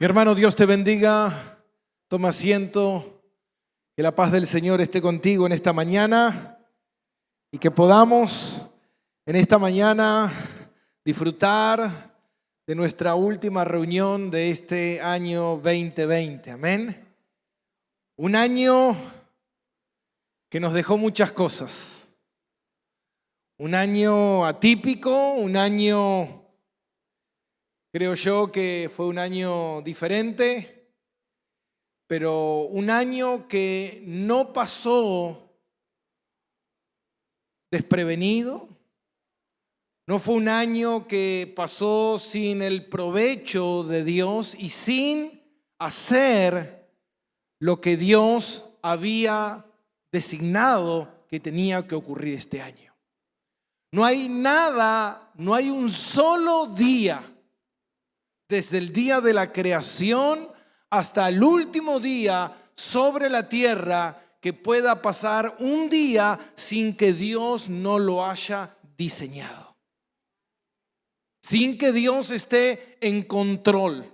Mi hermano, Dios te bendiga. Toma asiento. Que la paz del Señor esté contigo en esta mañana y que podamos en esta mañana disfrutar de nuestra última reunión de este año 2020. Amén. Un año que nos dejó muchas cosas. Un año atípico, un año, creo yo, que fue un año diferente. Pero un año que no pasó desprevenido, no fue un año que pasó sin el provecho de Dios y sin hacer lo que Dios había designado que tenía que ocurrir este año. No hay nada, no hay un solo día, desde el día de la creación hasta el último día sobre la tierra, que pueda pasar un día sin que Dios no lo haya diseñado. Sin que Dios esté en control,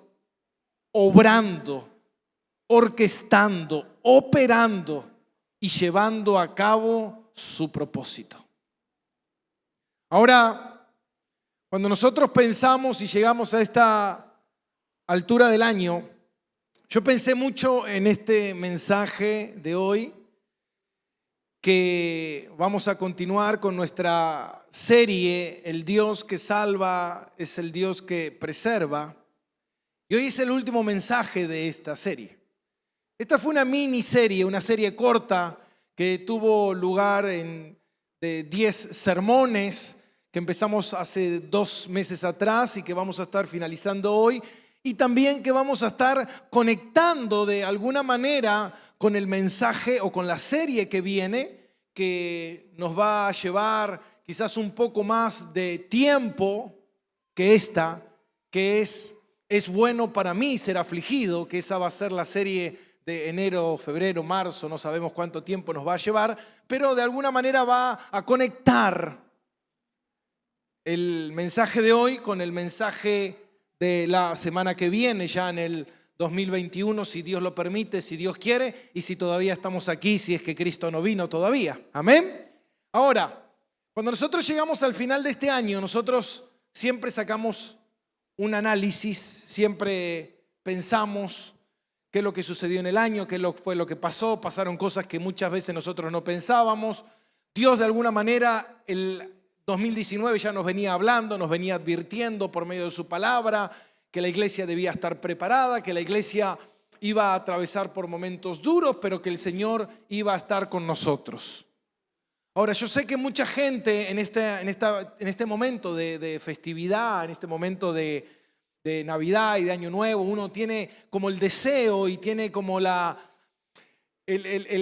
obrando, orquestando, operando y llevando a cabo su propósito. Ahora, cuando nosotros pensamos y llegamos a esta altura del año, yo pensé mucho en este mensaje de hoy, que vamos a continuar con nuestra serie, El Dios que salva es el Dios que preserva. Y hoy es el último mensaje de esta serie. Esta fue una miniserie, una serie corta que tuvo lugar de 10 sermones que empezamos hace 2 meses atrás y que vamos a estar finalizando hoy. Y también que vamos a estar conectando de alguna manera con el mensaje o con la serie que viene, que nos va a llevar quizás un poco más de tiempo que esta, que es bueno para mí ser afligido, que esa va a ser la serie de enero, febrero, marzo, no sabemos cuánto tiempo nos va a llevar, pero de alguna manera va a conectar el mensaje de hoy con el mensaje de la semana que viene, ya en el 2021, si Dios lo permite, si Dios quiere, y si todavía estamos aquí, si es que Cristo no vino todavía. Amén. Ahora, cuando nosotros llegamos al final de este año, nosotros siempre sacamos un análisis, siempre pensamos qué es lo que sucedió en el año, qué fue lo que pasó, pasaron cosas que muchas veces nosotros no pensábamos. Dios de alguna manera, el 2019 ya nos venía hablando, nos venía advirtiendo por medio de su palabra que la iglesia debía estar preparada, que la iglesia iba a atravesar por momentos duros, pero que el Señor iba a estar con nosotros. Ahora, yo sé que mucha gente en este momento de festividad, en este momento de Navidad y de Año Nuevo, uno tiene como el deseo y tiene como el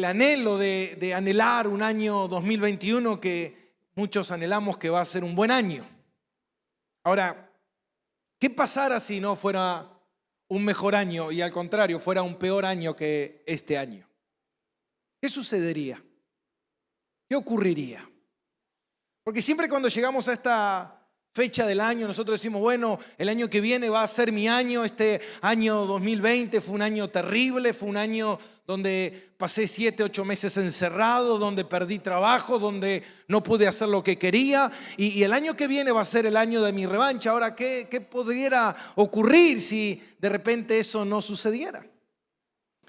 anhelo de anhelar un año 2021 que muchos anhelamos que va a ser un buen año. Ahora, ¿qué pasara si no fuera un mejor año y al contrario fuera un peor año que este año? ¿Qué sucedería? ¿Qué ocurriría? Porque siempre cuando llegamos a esta fecha del año, nosotros decimos, bueno, el año que viene va a ser mi año. Este año 2020 fue un año terrible, fue un año donde pasé 7, 8 meses encerrado, donde perdí trabajo, donde no pude hacer lo que quería. Y el año que viene va a ser el año de mi revancha. Ahora, ¿qué pudiera ocurrir si de repente eso no sucediera?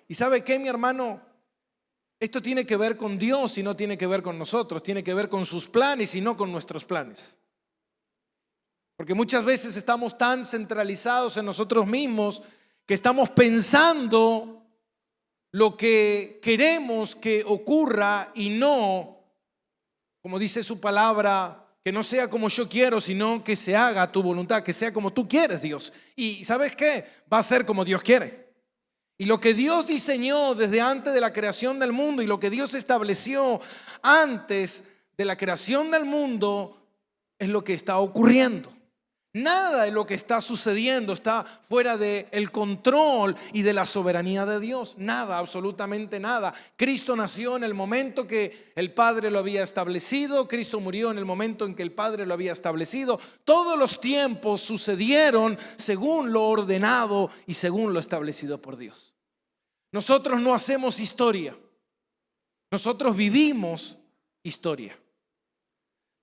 ¿Y sabe qué, mi hermano? Esto tiene que ver con Dios y no tiene que ver con nosotros. Tiene que ver con sus planes y no con nuestros planes. Porque muchas veces estamos tan centralizados en nosotros mismos que estamos pensando lo que queremos que ocurra y no, como dice su palabra, que no sea como yo quiero, sino que se haga tu voluntad, que sea como tú quieres, Dios. Y ¿sabes qué? Va a ser como Dios quiere. Y lo que Dios diseñó desde antes de la creación del mundo y lo que Dios estableció antes de la creación del mundo es lo que está ocurriendo. Nada de lo que está sucediendo está fuera del control y de la soberanía de Dios. Nada, absolutamente nada. Cristo nació en el momento que el Padre lo había establecido. Cristo murió en el momento en que el Padre lo había establecido. Todos los tiempos sucedieron según lo ordenado y según lo establecido por Dios. Nosotros no hacemos historia. Nosotros vivimos historia.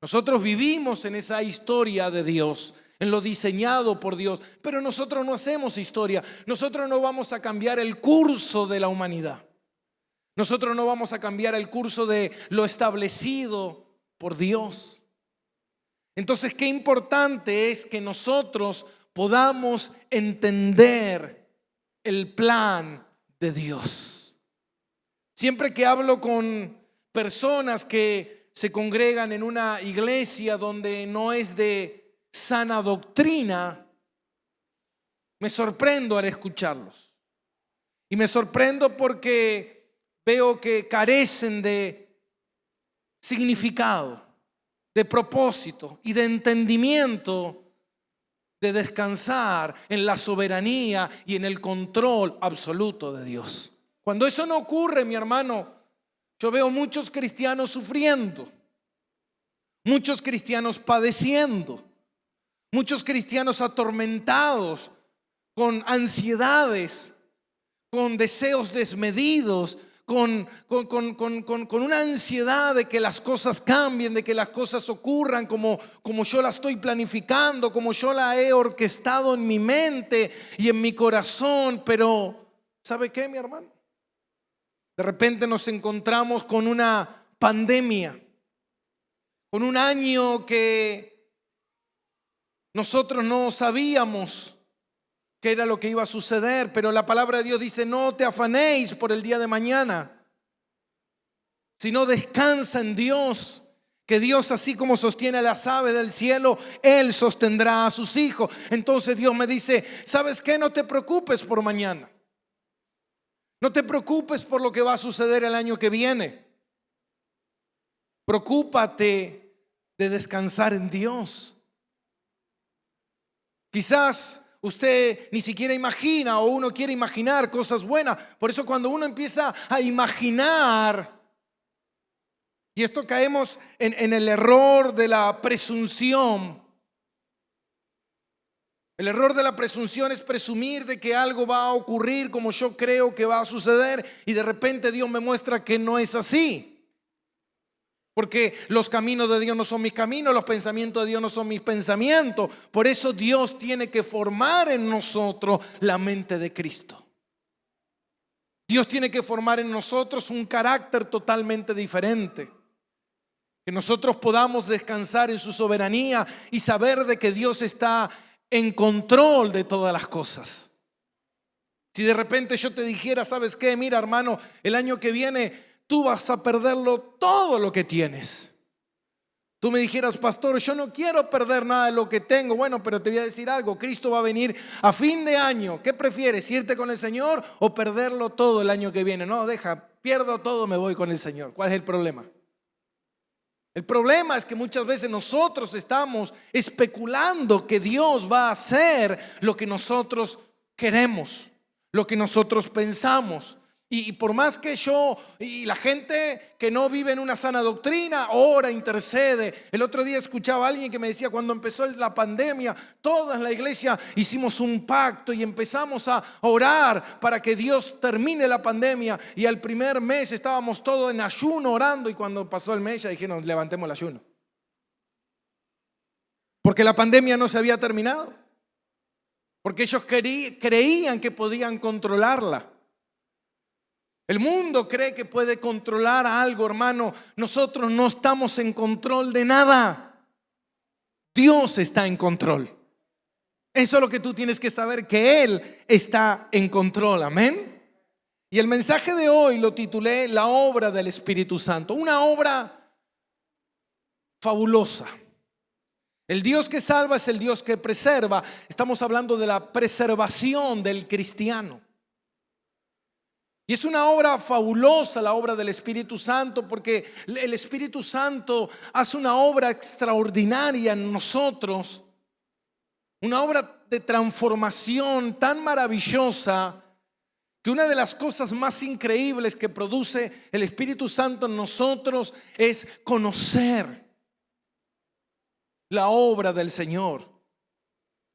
Nosotros vivimos en esa historia de Dios, en lo diseñado por Dios, pero nosotros no hacemos historia. Nosotros no vamos a cambiar el curso de la humanidad. Nosotros no vamos a cambiar el curso de lo establecido por Dios. Entonces, qué importante es que nosotros podamos entender el plan de Dios. Siempre que hablo con personas que se congregan en una iglesia donde no es de sana doctrina, me sorprendo al escucharlos. Y me sorprendo porque veo que carecen de significado, de propósito y de entendimiento de descansar en la soberanía y en el control absoluto de Dios. Cuando eso no ocurre, mi hermano, yo veo muchos cristianos sufriendo, muchos cristianos padeciendo, muchos cristianos atormentados con ansiedades, con deseos desmedidos, con una ansiedad de que las cosas cambien, de que las cosas ocurran como yo la estoy planificando, como yo la he orquestado en mi mente y en mi corazón. Pero ¿sabe qué, mi hermano? De repente nos encontramos con una pandemia, con un año que nosotros no sabíamos qué era lo que iba a suceder, pero la palabra de Dios dice: no te afanéis por el día de mañana, sino descansa en Dios, que Dios, así como sostiene a las aves del cielo, Él sostendrá a sus hijos. Entonces Dios me dice: ¿sabes qué? No te preocupes por mañana. No te preocupes por lo que va a suceder el año que viene. Preocúpate de descansar en Dios. Quizás usted ni siquiera imagina, o uno quiere imaginar cosas buenas. Por eso cuando uno empieza a imaginar, y esto caemos en el error de la presunción. El error de la presunción es presumir de que algo va a ocurrir como yo creo que va a suceder, y de repente Dios me muestra que no es así. Porque los caminos de Dios no son mis caminos, los pensamientos de Dios no son mis pensamientos. Por eso Dios tiene que formar en nosotros la mente de Cristo. Dios tiene que formar en nosotros un carácter totalmente diferente. Que nosotros podamos descansar en su soberanía y saber de que Dios está en control de todas las cosas. Si de repente yo te dijera: ¿sabes qué? Mira, hermano, el año que viene tú vas a perderlo todo lo que tienes. Tú me dijeras: pastor, yo no quiero perder nada de lo que tengo. Bueno, pero te voy a decir algo: Cristo va a venir a fin de año. ¿Qué prefieres? ¿Irte con el Señor o perderlo todo el año que viene? No, pierdo todo, me voy con el Señor. ¿Cuál es el problema? El problema es que muchas veces nosotros estamos especulando que Dios va a hacer lo que nosotros queremos, lo que nosotros pensamos. Y por más que yo y la gente que no vive en una sana doctrina ora, intercede. El otro día escuchaba a alguien que me decía: cuando empezó la pandemia, toda en la iglesia hicimos un pacto y empezamos a orar para que Dios termine la pandemia. Y al primer mes estábamos todos en ayuno orando, y cuando pasó el mes ya dijeron: levantemos el ayuno. Porque la pandemia no se había terminado. Porque ellos creían que podían controlarla. El mundo cree que puede controlar algo, hermano. Nosotros no estamos en control de nada. Dios está en control. Eso es lo que tú tienes que saber, que Él está en control. Amén. Y el mensaje de hoy lo titulé: la obra del Espíritu Santo. Una obra fabulosa. El Dios que salva es el Dios que preserva. Estamos hablando de la preservación del cristiano. Y es una obra fabulosa, la obra del Espíritu Santo, porque el Espíritu Santo hace una obra extraordinaria en nosotros Una obra de transformación tan maravillosa que una de las cosas más increíbles que produce el Espíritu Santo en nosotros es conocer la obra del Señor.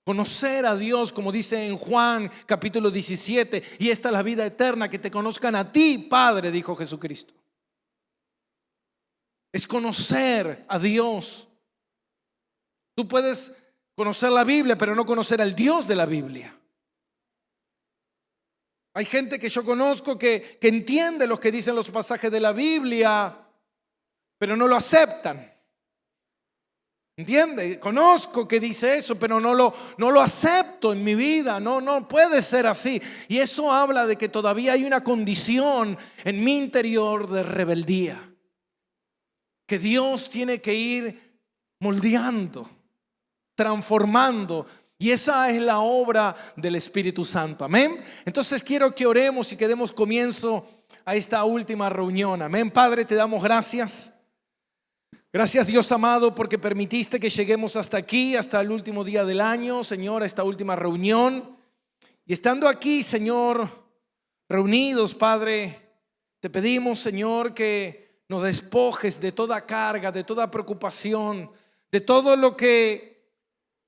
Conocer a Dios, como dice en Juan capítulo 17, y esta es la vida eterna, que te conozcan a ti, Padre, dijo Jesucristo. Es conocer a Dios. Tú puedes conocer la Biblia, pero no conocer al Dios de la Biblia. Hay gente que yo conozco que entiende lo que dicen los pasajes de la Biblia, pero no lo aceptan. ¿Entiende? Conozco que dice eso, pero no lo acepto en mi vida. No puede ser así. Y eso habla de que todavía hay una condición en mi interior de rebeldía, que Dios tiene que ir moldeando, transformando. Y esa es la obra del Espíritu Santo. Amén. Entonces quiero que oremos y que demos comienzo a esta última reunión. Amén. Padre, te damos gracias. Gracias, Dios amado, porque permitiste que lleguemos hasta aquí, hasta el último día del año, Señor, a esta última reunión. Y estando aquí, Señor, reunidos, Padre, te pedimos, Señor, que nos despojes de toda carga, de toda preocupación, de todo lo que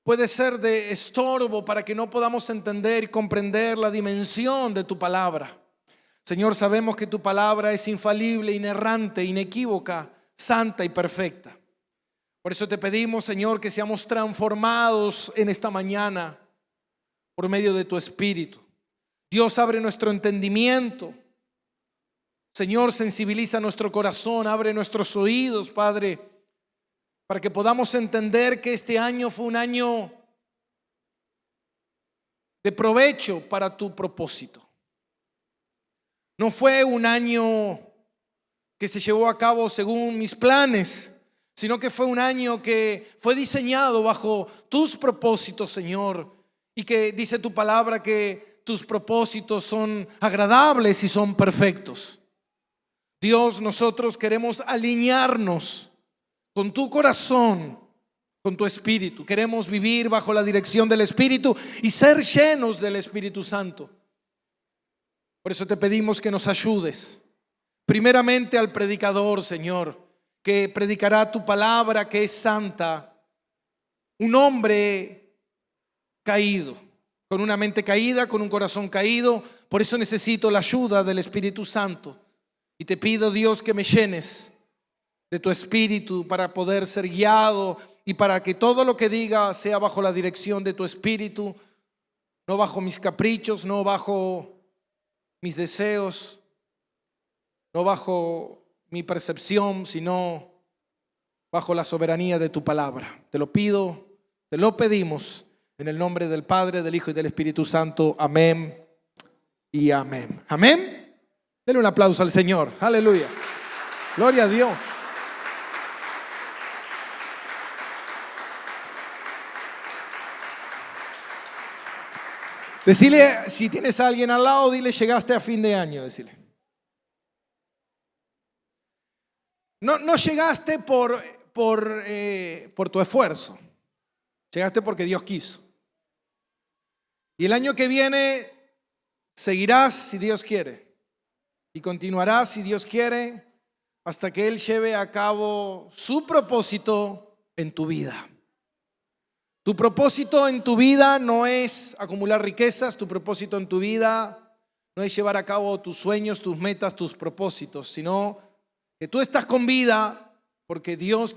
puede ser de estorbo para que no podamos entender y comprender la dimensión de tu palabra. Señor, sabemos que tu palabra es infalible, inerrante, inequívoca, santa y perfecta. Por eso te pedimos, Señor, que seamos transformados en esta mañana por medio de tu Espíritu. Dios, abre nuestro entendimiento. Señor, sensibiliza nuestro corazón, abre nuestros oídos, Padre, para que podamos entender que este año fue un año de provecho para tu propósito. No fue un año que se llevó a cabo según mis planes, sino que fue un año que fue diseñado bajo tus propósitos, Señor, y que dice tu palabra que tus propósitos son agradables y son perfectos. Dios, nosotros queremos alinearnos con tu corazón, con tu Espíritu. Queremos vivir bajo la dirección del Espíritu y ser llenos del Espíritu Santo. Por eso te pedimos que nos ayudes. Primeramente al predicador, Señor, que predicará tu palabra, que es santa. Un hombre caído, con una mente caída, con un corazón caído. Por eso necesito la ayuda del Espíritu Santo. Y te pido, Dios, que me llenes de tu Espíritu para poder ser guiado y para que todo lo que diga sea bajo la dirección de tu Espíritu, no bajo mis caprichos, no bajo mis deseos, no bajo mi percepción, sino bajo la soberanía de tu palabra. Te lo pido, te lo pedimos en el nombre del Padre, del Hijo y del Espíritu Santo. Amén y amén. Amén. Denle un aplauso al Señor. Aleluya. Gloria a Dios. Decile, si tienes a alguien al lado, dile: llegaste a fin de año, decile. No llegaste por tu esfuerzo. Llegaste porque Dios quiso. Y el año que viene seguirás si Dios quiere. Y continuarás si Dios quiere hasta que Él lleve a cabo su propósito en tu vida. Tu propósito en tu vida no es acumular riquezas. Tu propósito en tu vida no es llevar a cabo tus sueños, tus metas, tus propósitos, sino que tú estás con vida porque Dios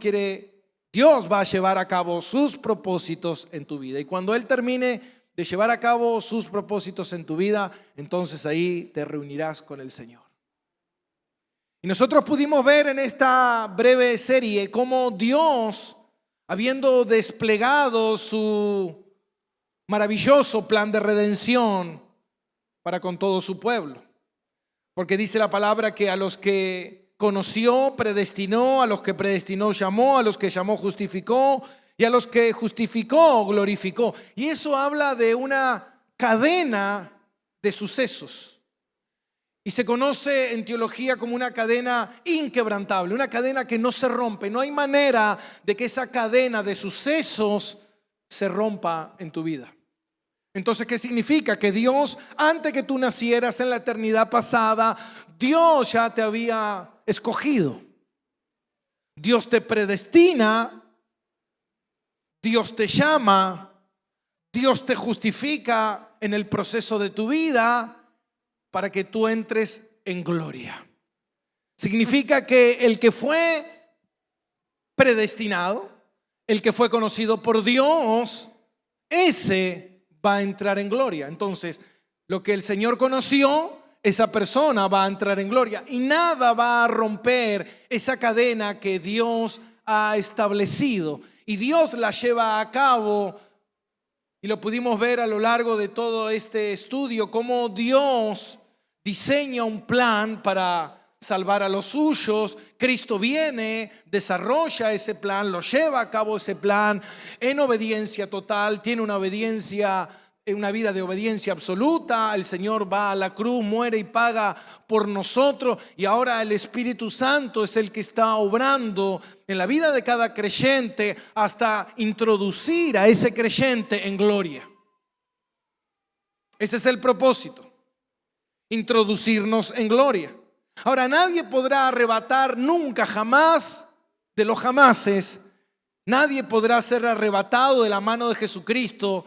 va a llevar a cabo sus propósitos en tu vida. Y cuando Él termine de llevar a cabo sus propósitos en tu vida, entonces ahí te reunirás con el Señor. Y nosotros pudimos ver en esta breve serie cómo Dios, habiendo desplegado su maravilloso plan de redención para con todo su pueblo, porque dice la palabra que a los que conoció, predestinó, a los que predestinó, llamó, a los que llamó, justificó, y a los que justificó, glorificó. Y eso habla de una cadena de sucesos. Y se conoce en teología como una cadena inquebrantable, una cadena que no se rompe. No hay manera de que esa cadena de sucesos se rompa en tu vida. Entonces, ¿qué significa? Que Dios, antes que tú nacieras en la eternidad pasada, Dios ya te había escogido. Dios te predestina, Dios te llama, Dios te justifica en el proceso de tu vida para que tú entres en gloria. Significa que el que fue predestinado, el que fue conocido por Dios, ese va a entrar en gloria. Entonces, lo que el Señor conoció, esa persona va a entrar en gloria y nada va a romper esa cadena que Dios ha establecido. Y Dios la lleva a cabo, y lo pudimos ver a lo largo de todo este estudio, cómo Dios diseña un plan para salvar a los suyos. Cristo viene, desarrolla ese plan, lo lleva a cabo ese plan en obediencia total, tiene una vida de obediencia absoluta. El Señor va a la cruz, muere y paga por nosotros, y ahora el Espíritu Santo es el que está obrando en la vida de cada creyente hasta introducir a ese creyente en gloria. Ese es el propósito, introducirnos en gloria. Ahora, nadie podrá arrebatar nunca, jamás, de los jamases, nadie podrá ser arrebatado de la mano de Jesucristo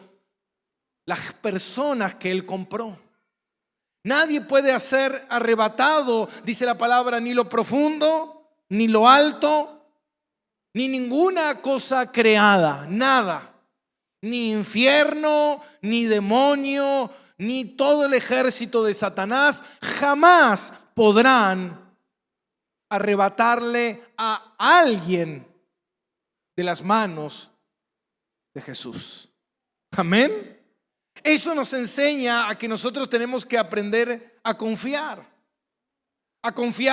las personas que Él compró. Nadie puede ser arrebatado, dice la palabra, ni lo profundo, ni lo alto, ni ninguna cosa creada, nada. Ni infierno, ni demonio, ni todo el ejército de Satanás jamás podrán arrebatarle a alguien de las manos de Jesús. Amén. Eso nos enseña a que nosotros tenemos que aprender a confiar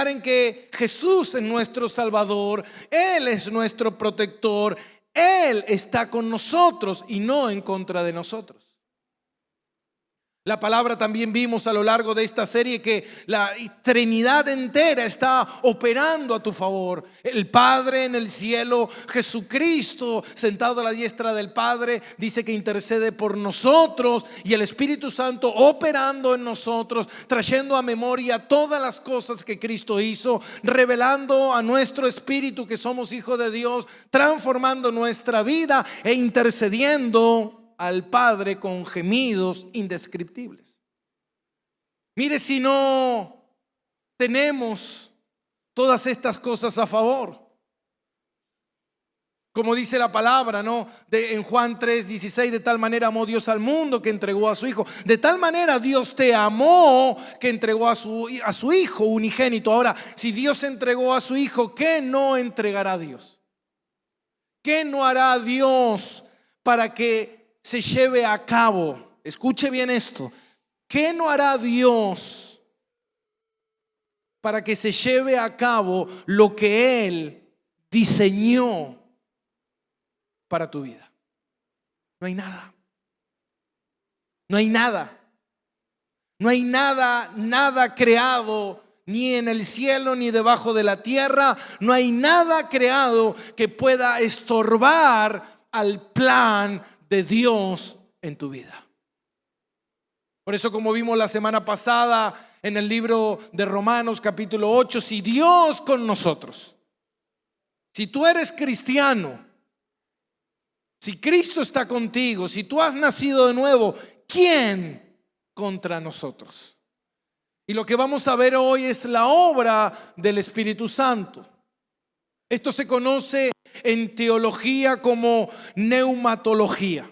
en que Jesús es nuestro Salvador, Él es nuestro protector, Él está con nosotros y no en contra de nosotros. La palabra, también vimos a lo largo de esta serie que la Trinidad entera está operando a tu favor. El Padre en el cielo, Jesucristo sentado a la diestra del Padre, dice que intercede por nosotros, y el Espíritu Santo operando en nosotros, trayendo a memoria todas las cosas que Cristo hizo, revelando a nuestro espíritu que somos hijos de Dios, transformando nuestra vida e intercediendo al Padre con gemidos indescriptibles. Mire, si no tenemos todas estas cosas a favor, como dice la palabra, ¿no? En Juan 3:16, de tal manera amó Dios al mundo que entregó a su Hijo. De tal manera Dios te amó que entregó a su Hijo unigénito. Ahora, si Dios entregó a su Hijo, ¿qué no entregará Dios? ¿Qué no hará Dios para que se lleve a cabo? Escuche bien esto. ¿Qué no hará Dios para que se lleve a cabo lo que Él diseñó para tu vida? No hay nada. No hay nada. No hay nada, nada creado, ni en el cielo ni debajo de la tierra. No hay nada creado que pueda estorbar al plan de Dios en tu vida. Por eso, como vimos la semana pasada en el libro de Romanos capítulo 8, si Dios con nosotros, si tú eres cristiano, si Cristo está contigo, si tú has nacido de nuevo, ¿quién contra nosotros? Y lo que vamos a ver hoy es la obra del Espíritu Santo. Esto se conoce en teología como neumatología.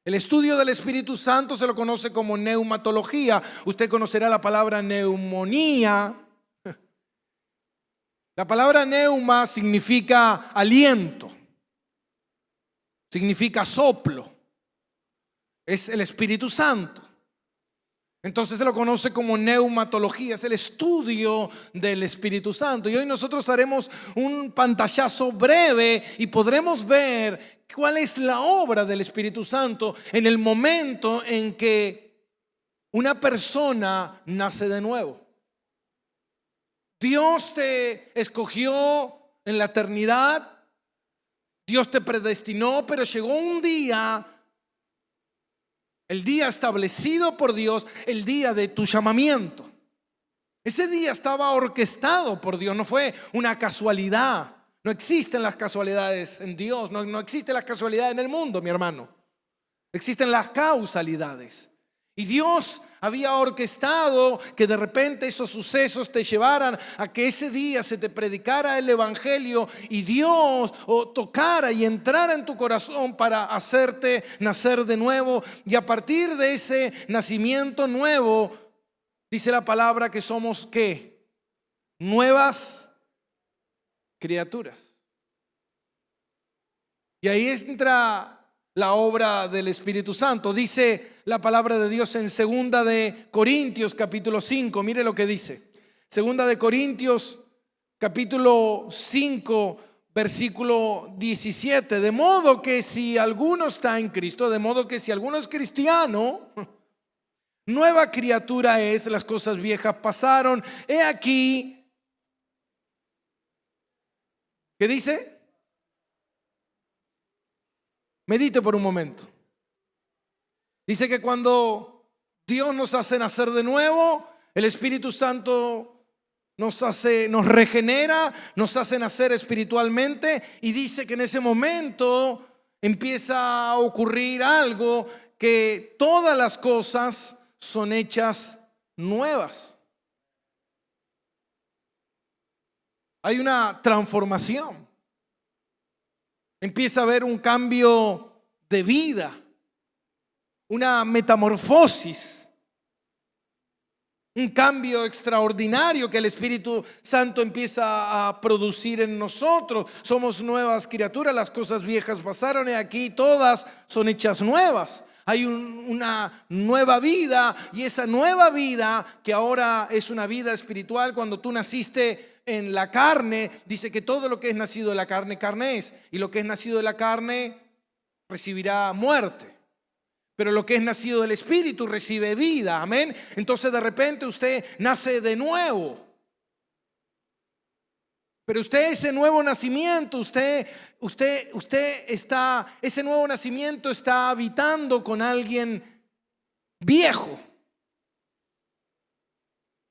El estudio del Espíritu Santo se lo conoce como neumatología. Usted conocerá la palabra neumonía. La palabra neuma significa aliento, significa soplo. Es el Espíritu Santo. Entonces se lo conoce como neumatología, es el estudio del Espíritu Santo. Y hoy nosotros haremos un pantallazo breve y podremos ver cuál es la obra del Espíritu Santo en el momento en que una persona nace de nuevo. Dios te escogió en la eternidad. Dios te predestinó, pero llegó un día, el día establecido por Dios, el día de tu llamamiento. Ese día estaba orquestado por Dios, no fue una casualidad. No existen las casualidades en Dios, no existen las casualidades en el mundo, mi hermano. Existen las causalidades. Y Dios había orquestado que de repente esos sucesos te llevaran a que ese día se te predicara el evangelio y Dios tocara y entrara en tu corazón para hacerte nacer de nuevo. Y a partir de ese nacimiento nuevo, dice la palabra que somos ¿qué? Nuevas criaturas. Y ahí entra la obra del Espíritu Santo. Dice la palabra de Dios en 2 de Corintios capítulo 5. Mire lo que dice. 2 de Corintios capítulo 5 versículo 17. De modo que si alguno está en Cristo, de modo que si alguno es cristiano, nueva criatura es, las cosas viejas pasaron. He aquí, ¿qué dice? Medite por un momento. Dice que cuando Dios nos hace nacer de nuevo, el Espíritu Santo nos regenera, nos hace nacer espiritualmente, y dice que en ese momento empieza a ocurrir algo, que todas las cosas son hechas nuevas. Hay una transformación. Empieza a haber un cambio de vida, una metamorfosis, un cambio extraordinario que el Espíritu Santo empieza a producir en nosotros. Somos nuevas criaturas, las cosas viejas pasaron y aquí todas son hechas nuevas. Hay una nueva vida, y esa nueva vida que ahora es una vida espiritual. Cuando tú naciste en la carne, dice que todo lo que es nacido de la carne, carne es, y lo que es nacido de la carne recibirá muerte, pero lo que es nacido del Espíritu recibe vida. Amén. Entonces de repente usted nace de nuevo, pero usted, ese nuevo nacimiento, ese nuevo nacimiento está habitando con alguien viejo,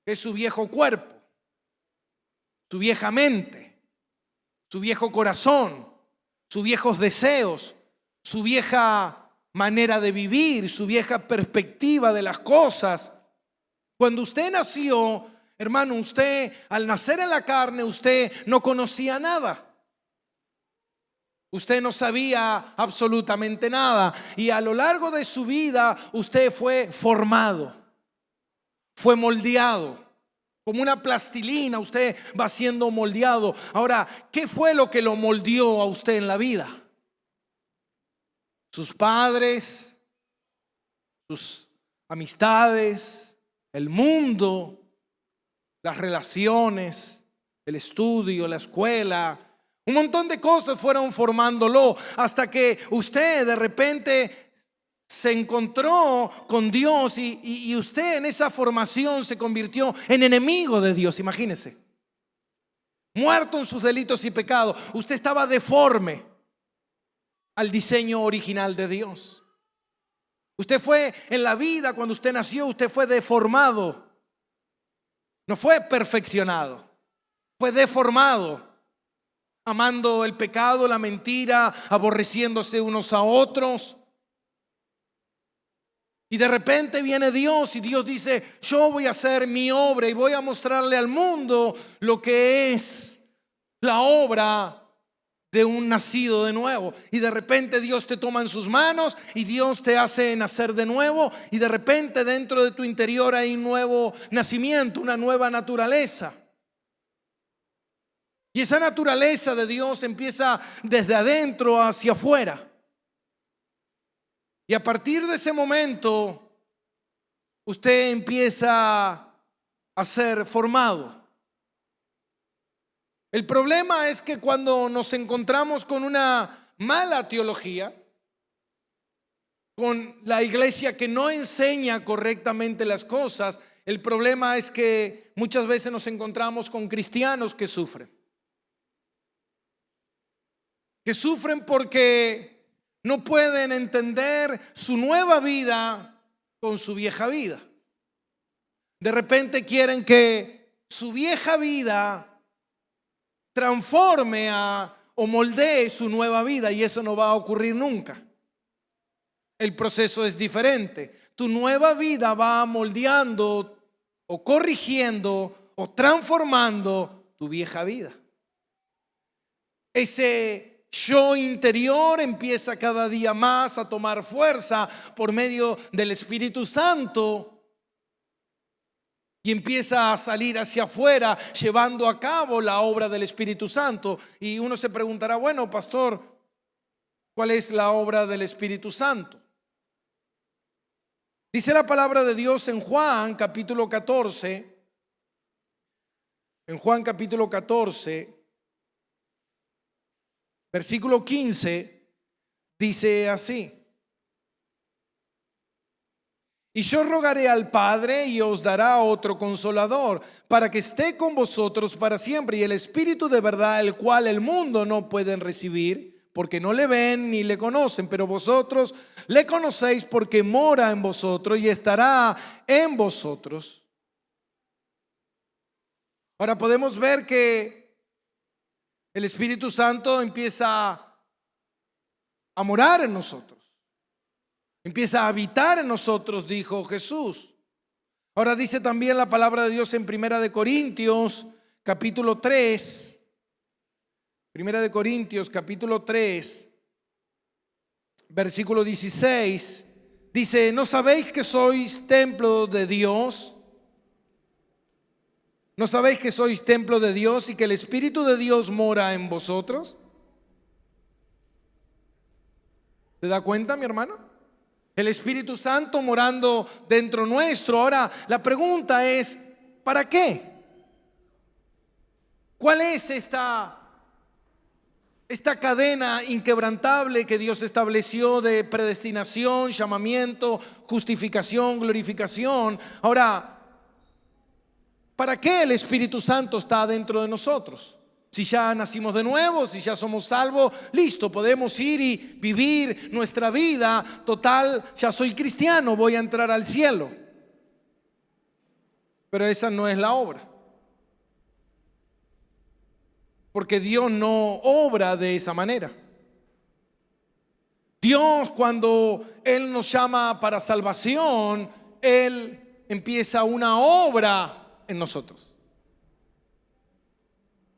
que es su viejo cuerpo, su vieja mente, su viejo corazón, sus viejos deseos, su vieja manera de vivir, su vieja perspectiva de las cosas. Cuando usted nació, hermano, usted al nacer en la carne, usted no conocía nada. Usted no sabía absolutamente nada, y a lo largo de su vida usted fue formado, fue moldeado. Como una plastilina, usted va siendo moldeado. Ahora, ¿qué fue lo que lo moldeó a usted en la vida? Sus padres, sus amistades, el mundo, las relaciones, el estudio, la escuela. Un montón de cosas fueron formándolo hasta que usted de repente se encontró con Dios, y usted en esa formación se convirtió en enemigo de Dios. Imagínese, muerto en sus delitos y pecados, usted estaba deforme al diseño original de Dios. Usted fue en la vida, cuando usted nació, usted fue deformado. No fue perfeccionado, fue deformado, amando el pecado, la mentira, aborreciéndose unos a otros. Y de repente viene Dios, y Dios dice: yo voy a hacer mi obra y voy a mostrarle al mundo lo que es la obra de un nacido de nuevo. Y de repente Dios te toma en sus manos y Dios te hace nacer de nuevo, y de repente dentro de tu interior hay un nuevo nacimiento, una nueva naturaleza. Y esa naturaleza de Dios empieza desde adentro hacia afuera. Y a partir de ese momento, usted empieza a ser formado. El problema es que cuando nos encontramos con una mala teología, con la iglesia que no enseña correctamente las cosas, el problema es que muchas veces nos encontramos con cristianos que sufren. que sufren porque no pueden entender su nueva vida con su vieja vida. De repente quieren que su vieja vida transforme o moldee su nueva vida, y eso no va a ocurrir nunca. El proceso es diferente. Tu nueva vida va moldeando o corrigiendo o transformando tu vieja vida. Ese yo interior empieza cada día más a tomar fuerza por medio del Espíritu Santo y empieza a salir hacia afuera llevando a cabo la obra del Espíritu Santo. Y uno se preguntará, bueno, pastor, ¿cuál es la obra del Espíritu Santo? Dice la palabra de Dios en Juan capítulo 14, versículo 15, dice así: y yo rogaré al Padre y os dará otro consolador para que esté con vosotros para siempre, y el Espíritu de verdad, el cual el mundo no puede recibir, porque no le ven ni le conocen, pero vosotros le conocéis porque mora en vosotros y estará en vosotros. Ahora podemos ver que el Espíritu Santo empieza a morar en nosotros. Empieza a habitar en nosotros, dijo Jesús. Ahora dice también la palabra de Dios en Primera de Corintios, capítulo 3. Primera de Corintios, capítulo 3, versículo 16. Dice: ¿no sabéis que sois templo de Dios? ¿No sabéis que sois templo de Dios y que el Espíritu de Dios mora en vosotros? ¿Se da cuenta, mi hermano? El Espíritu Santo morando dentro nuestro. Ahora, la pregunta es, ¿para qué? ¿Cuál es esta cadena inquebrantable que Dios estableció de predestinación, llamamiento, justificación, glorificación? Ahora, ¿para qué el Espíritu Santo está dentro de nosotros? Si ya nacimos de nuevo, si ya somos salvos, listo, podemos ir y vivir nuestra vida. Total, ya soy cristiano, voy a entrar al cielo. Pero esa no es la obra. Porque Dios no obra de esa manera. Dios, cuando Él nos llama para salvación, Él empieza una obra en nosotros.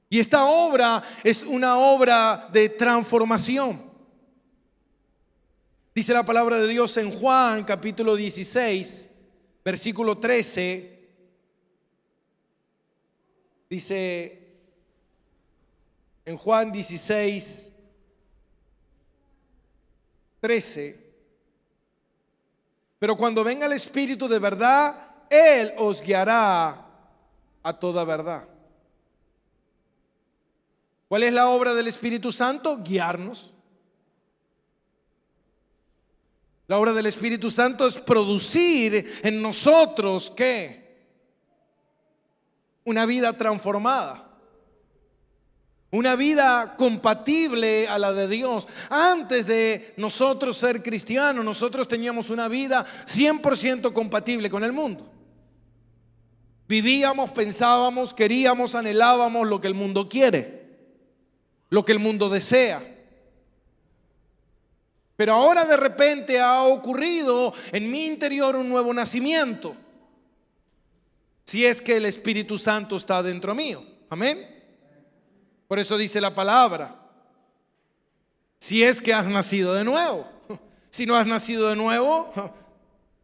Y esta obra es una obra de transformación. Dice la palabra de Dios en Juan capítulo 16, versículo 13. Dice en Juan 16, 13: pero cuando venga el Espíritu de verdad, Él os guiará a toda verdad. ¿Cuál es la obra del Espíritu Santo? Guiarnos. La obra del Espíritu Santo es producir en nosotros, ¿qué? Una vida transformada. Una vida compatible a la de Dios. Antes de nosotros ser cristianos, nosotros teníamos una vida 100% compatible con el mundo. Vivíamos, pensábamos, queríamos, anhelábamos lo que el mundo quiere, lo que el mundo desea. Pero ahora de repente ha ocurrido en mi interior un nuevo nacimiento. Si es que el Espíritu Santo está dentro mío. Amén. Por eso dice la palabra: si es que has nacido de nuevo. Si no has nacido de nuevo,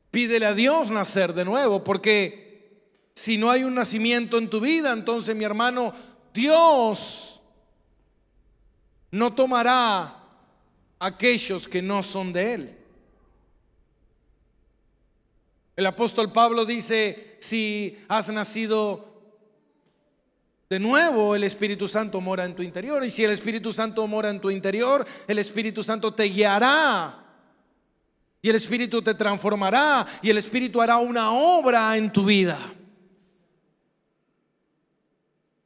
pídele a Dios nacer de nuevo. Porque si no hay un nacimiento en tu vida, entonces, mi hermano, Dios no tomará a aquellos que no son de Él. El apóstol Pablo dice: si has nacido de nuevo, el Espíritu Santo mora en tu interior. Y si el Espíritu Santo mora en tu interior, el Espíritu Santo te guiará. Y el Espíritu te transformará. Y el Espíritu hará una obra en tu vida.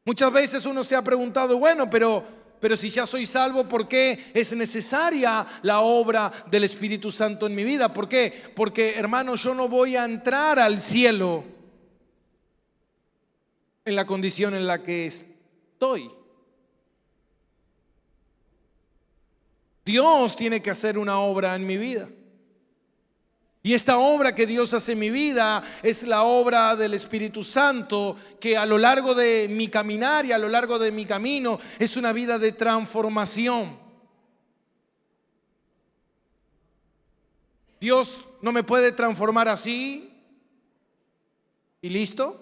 Muchas veces uno se ha preguntado, bueno, pero Pero si ya soy salvo, ¿por qué es necesaria la obra del Espíritu Santo en mi vida? ¿Por qué? Porque, hermano, yo no voy a entrar al cielo en la condición en la que estoy. Dios tiene que hacer una obra en mi vida. Y esta obra que Dios hace en mi vida es la obra del Espíritu Santo, que a lo largo de mi caminar y a lo largo de mi camino es una vida de transformación. Dios no me puede transformar así y listo.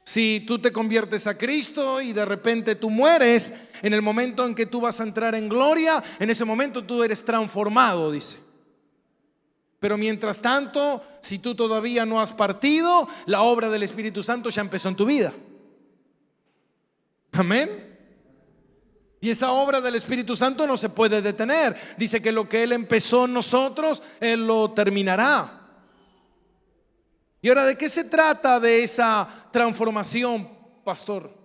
Si tú te conviertes a Cristo y de repente tú mueres, en el momento en que tú vas a entrar en gloria, en ese momento tú eres transformado, dice. Pero mientras tanto, si tú todavía no has partido, la obra del Espíritu Santo ya empezó en tu vida. Amén. Y esa obra del Espíritu Santo no se puede detener. Dice que lo que Él empezó en nosotros, Él lo terminará. Y ahora, ¿de qué se trata de esa transformación, pastor?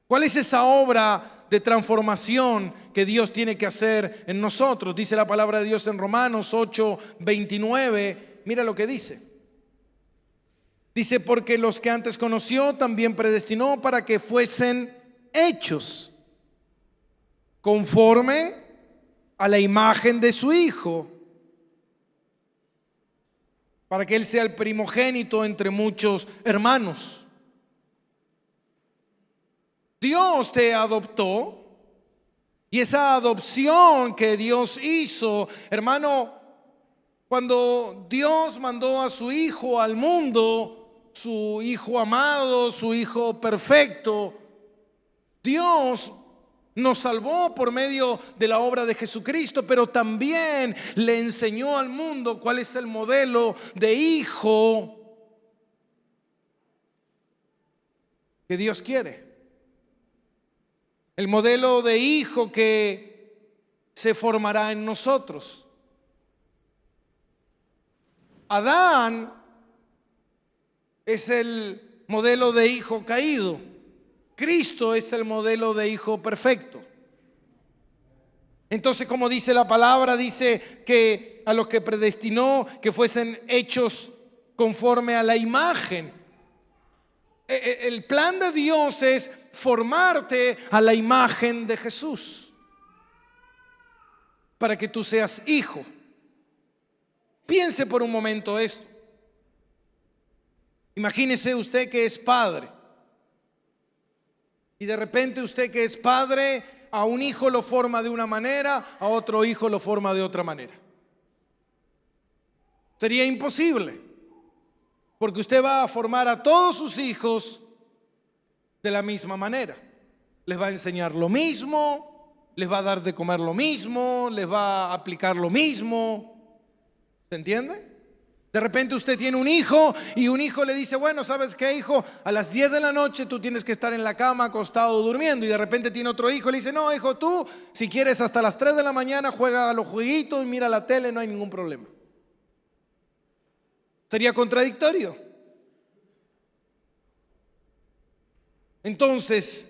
¿Cuál es esa obra de transformación que Dios tiene que hacer en nosotros? Dice la palabra de Dios en Romanos 8:29. Mira lo que dice. Dice, porque los que antes conoció también predestinó para que fuesen hechos conforme a la imagen de su Hijo, para que Él sea el primogénito entre muchos hermanos. Dios te adoptó, y esa adopción que Dios hizo, hermano, cuando Dios mandó a su Hijo al mundo, su Hijo amado, su Hijo perfecto, Dios nos salvó por medio de la obra de Jesucristo, pero también le enseñó al mundo cuál es el modelo de hijo que Dios quiere. El modelo de hijo que se formará en nosotros. Adán es el modelo de hijo caído. Cristo es el modelo de hijo perfecto. Entonces, como dice la palabra, dice que a los que predestinó que fuesen hechos conforme a la imagen. El plan de Dios es formarte a la imagen de Jesús para que tú seas hijo. Piense por un momento esto. Imagínese usted que es padre. Y de repente usted que es padre, a un hijo lo forma de una manera, a otro hijo lo forma de otra manera. Sería imposible, porque usted va a formar a todos sus hijos de la misma manera. Les va a enseñar lo mismo, les va a dar de comer lo mismo, les va a aplicar lo mismo. ¿Se entiende? De repente usted tiene un hijo y un hijo le dice, bueno, ¿sabes qué, hijo? A las 10 de la noche tú tienes que estar en la cama acostado durmiendo. Y de repente tiene otro hijo y le dice, no, hijo, tú si quieres hasta las 3 de la mañana juega a los jueguitos, mira la tele, no hay ningún problema. Sería contradictorio. Entonces,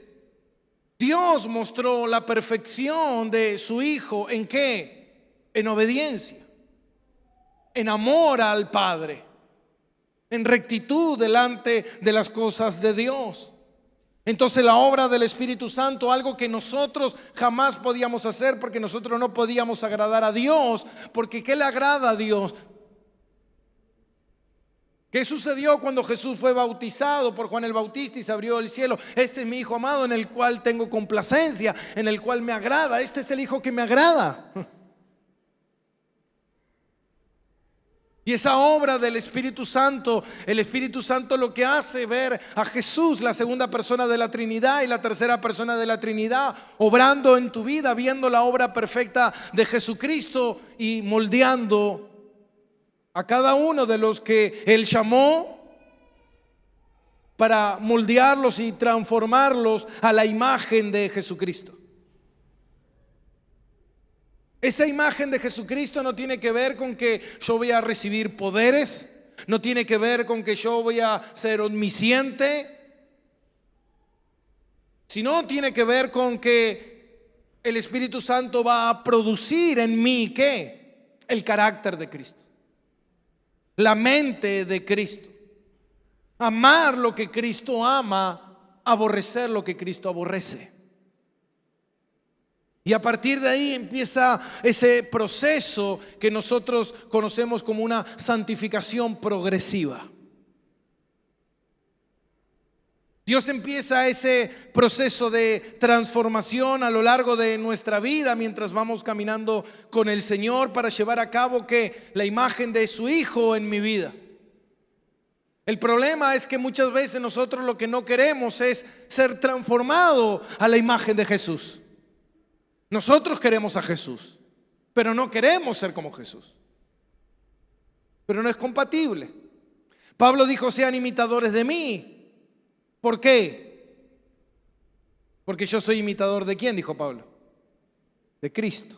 Dios mostró la perfección de su Hijo. ¿En qué? En obediencia, en amor al Padre, en rectitud delante de las cosas de Dios. Entonces la obra del Espíritu Santo, algo que nosotros jamás podíamos hacer porque nosotros no podíamos agradar a Dios, porque ¿qué le agrada a Dios? ¿Qué sucedió cuando Jesús fue bautizado por Juan el Bautista y se abrió el cielo? Este es mi Hijo amado en el cual tengo complacencia, en el cual me agrada. Este es el Hijo que me agrada. Y esa obra del Espíritu Santo, el Espíritu Santo lo que hace ver a Jesús, la segunda persona de la Trinidad y la tercera persona de la Trinidad, obrando en tu vida, viendo la obra perfecta de Jesucristo y moldeando a cada uno de los que Él llamó para moldearlos y transformarlos a la imagen de Jesucristo. Esa imagen de Jesucristo no tiene que ver con que yo voy a recibir poderes, no tiene que ver con que yo voy a ser omnisciente, sino tiene que ver con que el Espíritu Santo va a producir en mí, ¿qué? El carácter de Cristo, la mente de Cristo, amar lo que Cristo ama, aborrecer lo que Cristo aborrece. Y a partir de ahí empieza ese proceso que nosotros conocemos como una santificación progresiva. Dios empieza ese proceso de transformación a lo largo de nuestra vida mientras vamos caminando con el Señor para llevar a cabo que la imagen de su Hijo en mi vida. El problema es que muchas veces nosotros lo que no queremos es ser transformado a la imagen de Jesús. Nosotros queremos a Jesús, pero no queremos ser como Jesús. Pero no es compatible. Pablo dijo: sean imitadores de mí. ¿Por qué? Porque yo soy imitador de ¿quién? Dijo Pablo. De Cristo.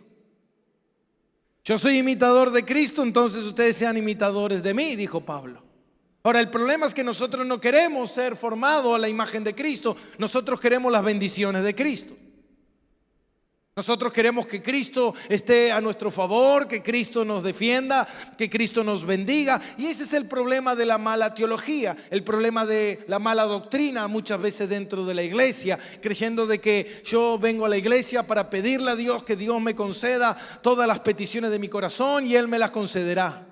Yo soy imitador de Cristo, entonces ustedes sean imitadores de mí, dijo Pablo. Ahora, el problema es que nosotros no queremos ser formados a la imagen de Cristo. Nosotros queremos las bendiciones de Cristo. Nosotros queremos que Cristo esté a nuestro favor, que Cristo nos defienda, que Cristo nos bendiga. Y ese es el problema de la mala teología, el problema de la mala doctrina muchas veces dentro de la iglesia, creyendo de que yo vengo a la iglesia para pedirle a Dios que Dios me conceda todas las peticiones de mi corazón y Él me las concederá.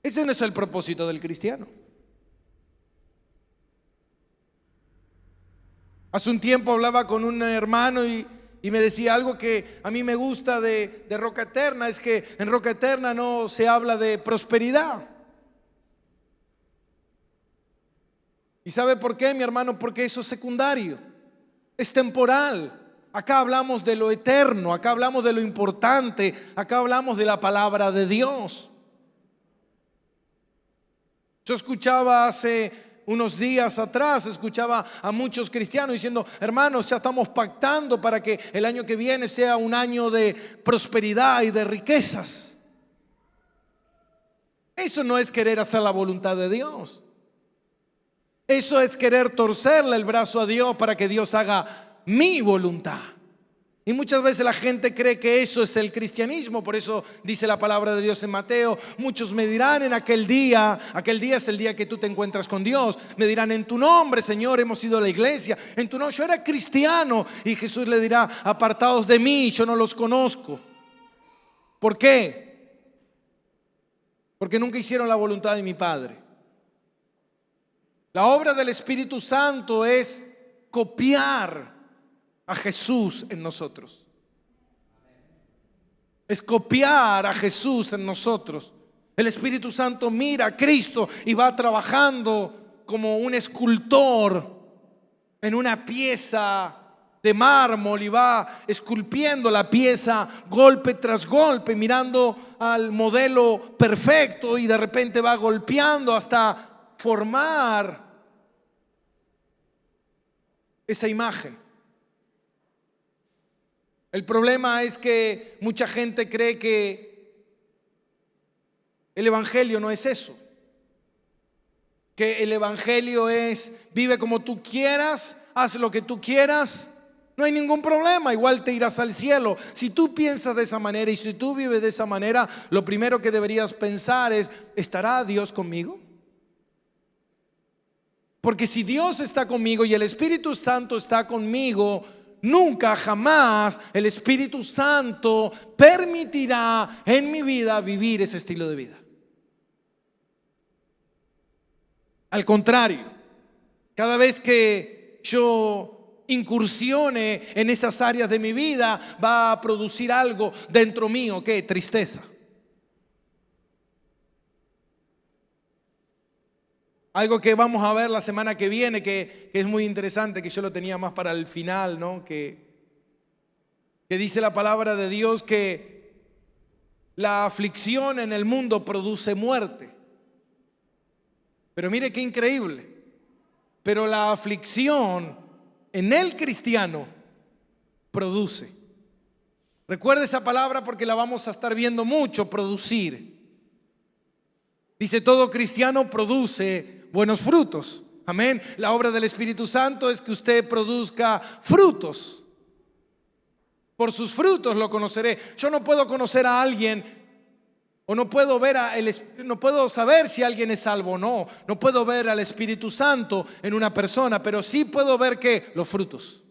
Ese no es el propósito del cristiano. Hace un tiempo hablaba con un hermano y me decía algo que a mí me gusta de Roca Eterna, es que en Roca Eterna no se habla de prosperidad. ¿Y sabe por qué, mi hermano? Porque eso es secundario, es temporal. Acá hablamos de lo eterno, acá hablamos de lo importante, acá hablamos de la palabra de Dios. Yo escuchaba hace unos días atrás, escuchaba a muchos cristianos diciendo: hermanos, ya estamos pactando para que el año que viene sea un año de prosperidad y de riquezas. Eso no es querer hacer la voluntad de Dios. Eso es querer torcerle el brazo a Dios para que Dios haga mi voluntad. Y muchas veces la gente cree que eso es el cristianismo. Por eso dice la palabra de Dios en Mateo: muchos me dirán en aquel día es el día que tú te encuentras con Dios, me dirán: en tu nombre, Señor, hemos ido a la iglesia, en tu nombre, yo era cristiano. Y Jesús le dirá: apartados de mí, yo no los conozco. ¿Por qué? Porque nunca hicieron la voluntad de mi Padre. La obra del Espíritu Santo es copiar a Jesús en nosotros. Es copiar a Jesús en nosotros. El Espíritu Santo mira a Cristo y va trabajando como un escultor en una pieza de mármol y va esculpiendo la pieza golpe tras golpe, mirando al modelo perfecto, y de repente va golpeando hasta formar esa imagen. El problema es que mucha gente cree que el evangelio no es eso, que el evangelio es: vive como tú quieras, haz lo que tú quieras, no hay ningún problema, igual te irás al cielo. Si tú piensas de esa manera y si tú vives de esa manera, lo primero que deberías pensar es: ¿estará Dios conmigo? Porque si Dios está conmigo y el Espíritu Santo está conmigo, nunca, jamás el Espíritu Santo permitirá en mi vida vivir ese estilo de vida. Al contrario, cada vez que yo incursione en esas áreas de mi vida, va a producir algo dentro mío. ¿Qué? Tristeza. Algo que vamos a ver la semana que viene, que es muy interesante, que yo lo tenía más para el final, ¿no? Que dice la palabra de Dios que la aflicción en el mundo produce muerte. Pero mire qué increíble. Pero la aflicción en el cristiano produce. Recuerde esa palabra porque la vamos a estar viendo mucho: producir. Dice: todo cristiano produce buenos frutos. Amén. La obra del Espíritu Santo es que usted produzca frutos. Por sus frutos lo conoceré. Yo no puedo conocer a alguien o no puedo no puedo saber si alguien es salvo o no. No puedo ver al Espíritu Santo en una persona, pero sí puedo ver ¿qué? Los frutos.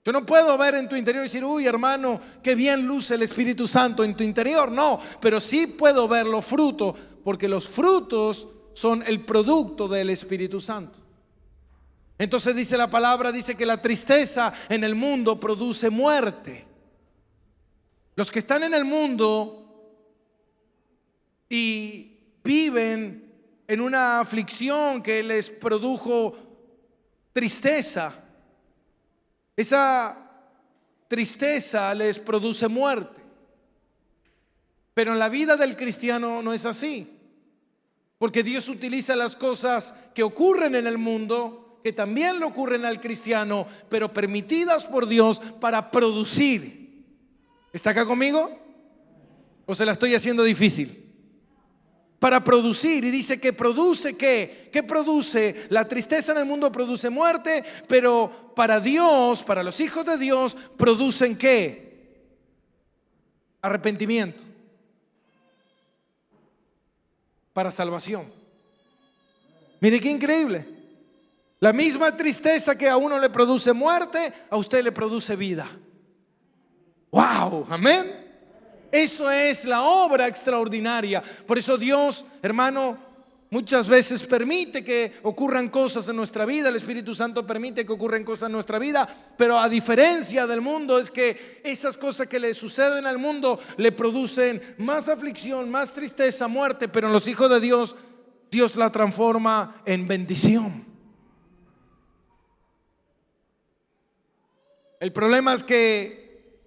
Yo no puedo ver en tu interior y decir, uy, hermano, qué bien luce el Espíritu Santo en tu interior. No, pero sí puedo ver los frutos, porque los frutos son el producto del Espíritu Santo. Entonces dice la palabra, dice que la tristeza en el mundo produce muerte. Los que están en el mundo y viven en una aflicción que les produjo tristeza, esa tristeza les produce muerte. Pero en la vida del cristiano no es así, porque Dios utiliza las cosas que ocurren en el mundo, que también le ocurren al cristiano, pero permitidas por Dios para producir. ¿Está acá conmigo? ¿O se la estoy haciendo difícil? Para producir, y dice que produce ¿qué? ¿Qué produce? La tristeza en el mundo produce muerte, pero para Dios, para los hijos de Dios, producen ¿qué? Arrepentimiento. Para salvación. Mire qué increíble. La misma tristeza que a uno le produce muerte, a usted le produce vida. ¡Wow! Amén. Eso es la obra extraordinaria. Por eso Dios, hermano, muchas veces permite que ocurran cosas en nuestra vida. El Espíritu Santo permite que ocurran cosas en nuestra vida. Pero a diferencia del mundo, es que esas cosas que le suceden al mundo le producen más aflicción, más tristeza, muerte. Pero en los hijos de Dios, Dios la transforma en bendición. El problema es que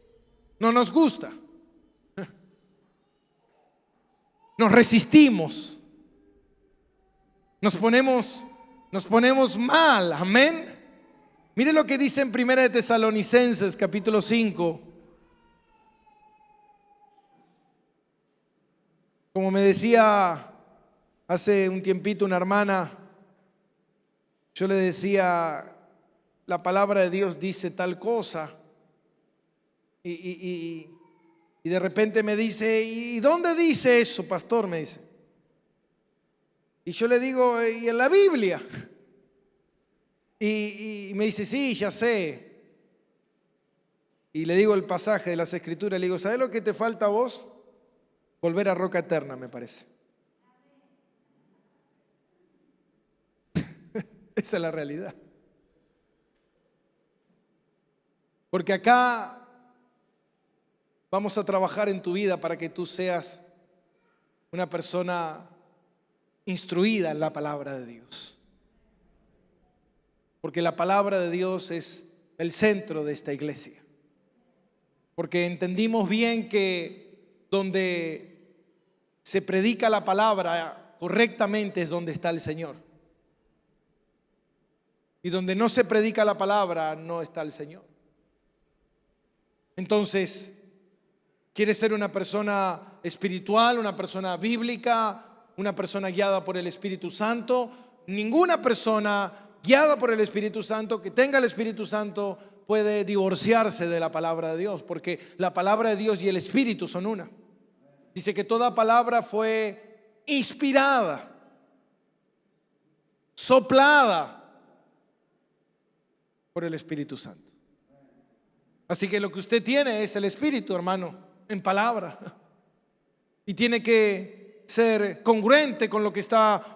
no nos gusta. Nos resistimos. Nos ponemos mal. Amén. Mire lo que dice en 1 de Tesalonicenses capítulo 5. Como me decía hace un tiempito una hermana, yo le decía, la palabra de Dios dice tal cosa, y de repente me dice, ¿y dónde dice eso, pastor? Me dice. Y yo le digo, ¿y en la Biblia? Y me dice, sí, ya sé. Y le digo el pasaje de las Escrituras, le digo, ¿sabes lo que te falta a vos? Volver a roca eterna, me parece. Esa es la realidad. Porque acá vamos a trabajar en tu vida para que tú seas una persona instruida en la palabra de Dios. Porque la palabra de Dios es el centro de esta iglesia. Porque entendimos bien que donde se predica la palabra correctamente es donde está el Señor. Y donde no se predica la palabra no está el Señor. Entonces, ¿quieres ser una persona espiritual, una persona bíblica, una persona guiada por el Espíritu Santo? Ninguna persona guiada por el Espíritu Santo, que tenga el Espíritu Santo, puede divorciarse de la palabra de Dios, porque la palabra de Dios y el Espíritu son una. Dice que toda palabra fue inspirada, soplada por el Espíritu Santo. Así que lo que usted tiene es el Espíritu, hermano, en palabra. Y tiene que ser congruente con lo que está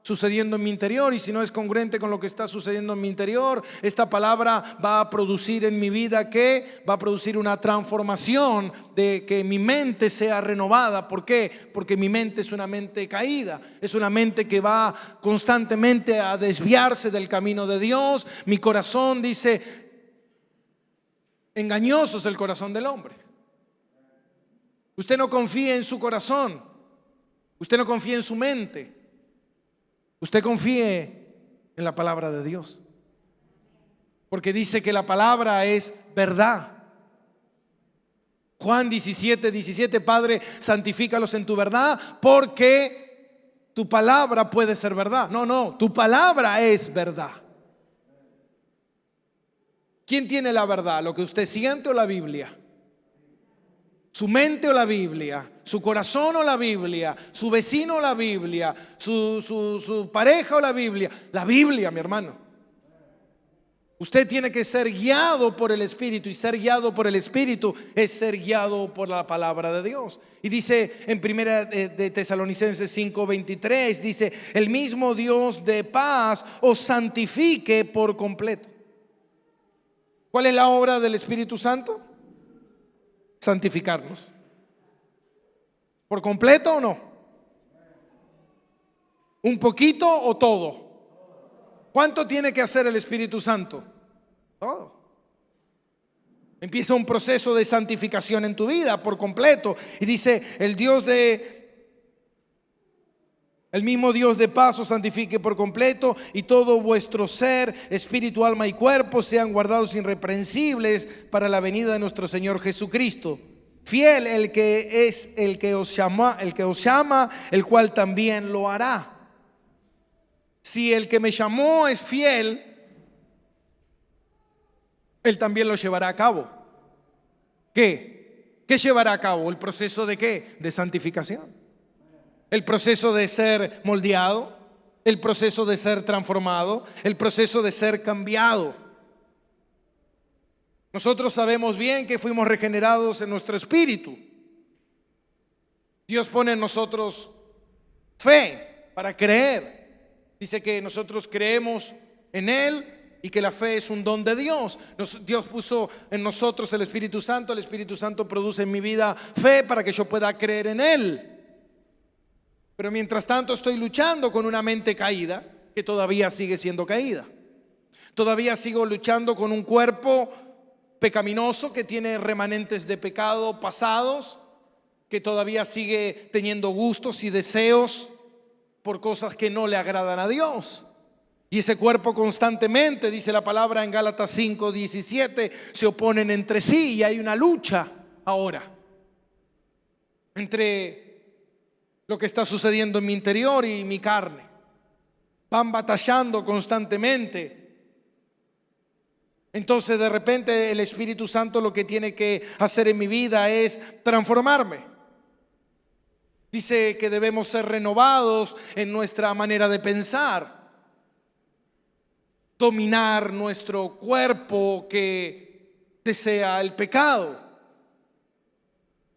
sucediendo en mi interior. Y si no es congruente con lo que está sucediendo en mi interior, esta palabra va a producir en mi vida ¿qué? Va a producir una transformación de que mi mente sea renovada. ¿Por qué? Porque mi mente es una mente caída. Es una mente que va constantemente a desviarse del camino de Dios. Mi corazón, dice, engañoso es el corazón del hombre. Usted no confía en su corazón. Usted no confía en su mente. Usted confíe en la palabra de Dios. Porque dice que la palabra es verdad. Juan 17:17, Padre, santifícalos en tu verdad, porque tu palabra puede ser verdad. No, no, tu palabra es verdad. ¿Quién tiene la verdad? ¿Lo que usted siente o la Biblia? ¿Su mente o la Biblia? ¿Su corazón o la Biblia? ¿Su vecino o la Biblia? ¿Su pareja o la Biblia? La Biblia, mi hermano. Usted tiene que ser guiado por el Espíritu, y ser guiado por el Espíritu es ser guiado por la palabra de Dios. Y dice en primera de Tesalonicenses 5:23, dice: el mismo Dios de paz os santifique por completo. ¿Cuál es la obra del Espíritu Santo? Santificarnos. ¿Por completo o no? ¿Un poquito o todo? ¿Cuánto tiene que hacer el Espíritu Santo? Todo. Empieza un proceso de santificación en tu vida por completo. Y dice: el mismo Dios de paz os santifique por completo, y todo vuestro ser, espíritu, alma y cuerpo sean guardados irreprensibles para la venida de nuestro Señor Jesucristo. Fiel el que os llama, el cual también lo hará. Si el que me llamó es fiel, Él también lo llevará a cabo. ¿Qué? ¿Qué llevará a cabo? ¿El proceso de qué? De santificación. El proceso de ser moldeado, el proceso de ser transformado, el proceso de ser cambiado. Nosotros sabemos bien que fuimos regenerados en nuestro espíritu. Dios pone en nosotros fe para creer. Dice que nosotros creemos en Él y que la fe es un don de Dios. Dios puso en nosotros el Espíritu Santo. El Espíritu Santo produce en mi vida fe para que yo pueda creer en Él. Pero mientras tanto estoy luchando con una mente caída que todavía sigue siendo caída. Todavía sigo luchando con un cuerpo pecaminoso que tiene remanentes de pecado pasados, que todavía sigue teniendo gustos y deseos por cosas que no le agradan a Dios. Y ese cuerpo constantemente, dice la palabra en Gálatas 5:17, se oponen entre sí, y hay una lucha ahora entre lo que está sucediendo en mi interior y mi carne. Van batallando constantemente. Entonces de repente el Espíritu Santo lo que tiene que hacer en mi vida es transformarme. Dice que debemos ser renovados en nuestra manera de pensar, dominar nuestro cuerpo que desea el pecado.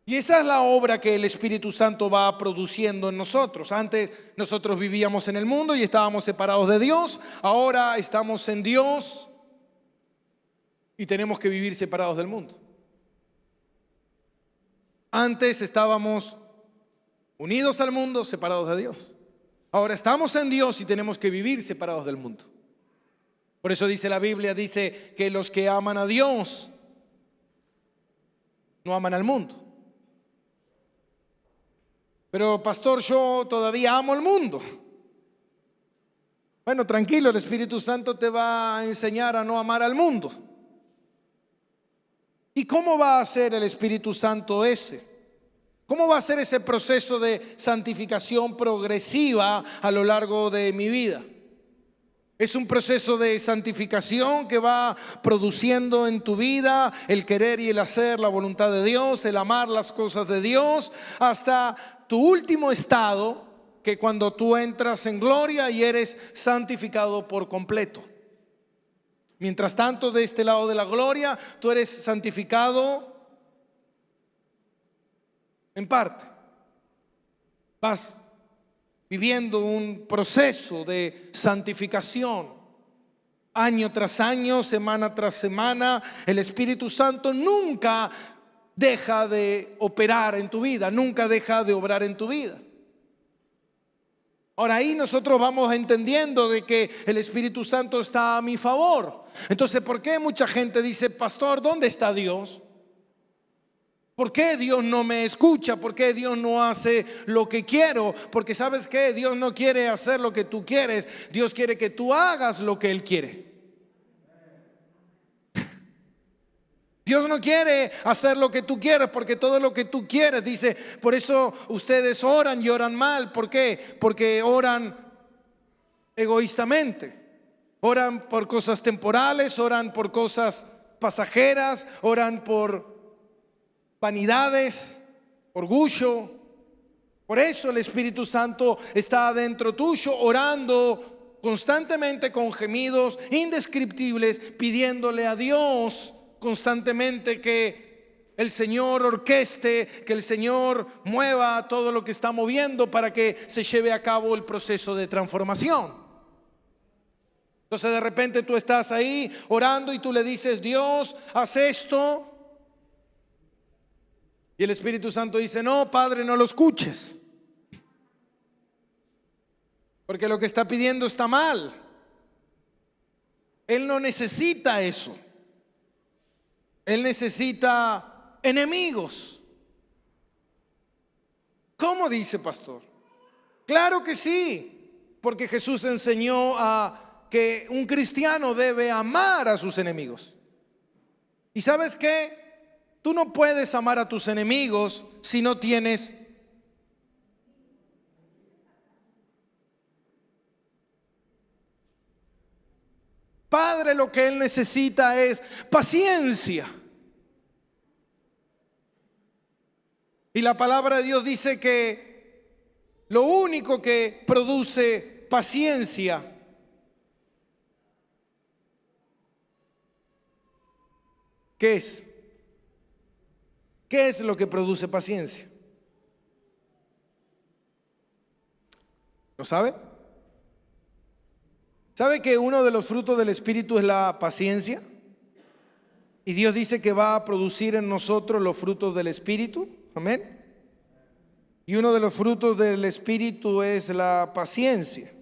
Y esa es la obra que el Espíritu Santo va produciendo en nosotros. Antes nosotros vivíamos en el mundo y estábamos separados de Dios. Ahora estamos en Dios y tenemos que vivir separados del mundo. Antes estábamos unidos al mundo, separados de Dios. Ahora estamos en Dios y tenemos que vivir separados del mundo. Por eso dice la Biblia, dice que los que aman a Dios no aman al mundo. Pero pastor, yo todavía amo al mundo. Bueno, tranquilo, el Espíritu Santo te va a enseñar a no amar al mundo. ¿Y cómo va a hacer el Espíritu Santo ese? ¿Cómo va a ser ese proceso de santificación progresiva a lo largo de mi vida? Es un proceso de santificación que va produciendo en tu vida el querer y el hacer la voluntad de Dios, el amar las cosas de Dios, hasta tu último estado, que cuando tú entras en gloria y eres santificado por completo. Mientras tanto, de este lado de la gloria, tú eres santificado en parte. Vas viviendo un proceso de santificación. Año tras año, semana tras semana, el Espíritu Santo nunca deja de operar en tu vida, nunca deja de obrar en tu vida. Ahora ahí nosotros vamos entendiendo de que el Espíritu Santo está a mi favor. Entonces, ¿por qué mucha gente dice, pastor, ¿dónde está Dios? ¿Por qué Dios no me escucha? ¿Por qué Dios no hace lo que quiero? Porque ¿sabes qué? Dios no quiere hacer lo que tú quieres. Dios quiere que tú hagas lo que Él quiere. Dios no quiere hacer lo que tú quieres, porque todo lo que tú quieres, dice, por eso ustedes oran y oran mal. ¿Por qué? Porque oran egoístamente. Oran por cosas temporales, oran por cosas pasajeras, oran por vanidades, orgullo. Por eso el Espíritu Santo está dentro tuyo, orando constantemente con gemidos indescriptibles, pidiéndole a Dios constantemente que el Señor orqueste, que el Señor mueva todo lo que está moviendo para que se lleve a cabo el proceso de transformación. Entonces de repente tú estás ahí orando y tú le dices, Dios, haz esto. Y el Espíritu Santo dice, no, Padre, no lo escuches. Porque lo que está pidiendo está mal. Él no necesita eso. Él necesita enemigos. ¿Cómo dice, pastor? Claro que sí, porque Jesús enseñó a que un cristiano debe amar a sus enemigos. ¿Y sabes qué? Tú no puedes amar a tus enemigos si no tienes Padre. Lo que Él necesita es paciencia. Y la palabra de Dios dice que lo único que produce paciencia ¿qué es? ¿Qué es lo que produce paciencia? ¿Lo sabe? ¿Sabe que uno de los frutos del Espíritu es la paciencia? Y Dios dice que va a producir en nosotros los frutos del Espíritu. Amén. Y uno de los frutos del Espíritu es la paciencia.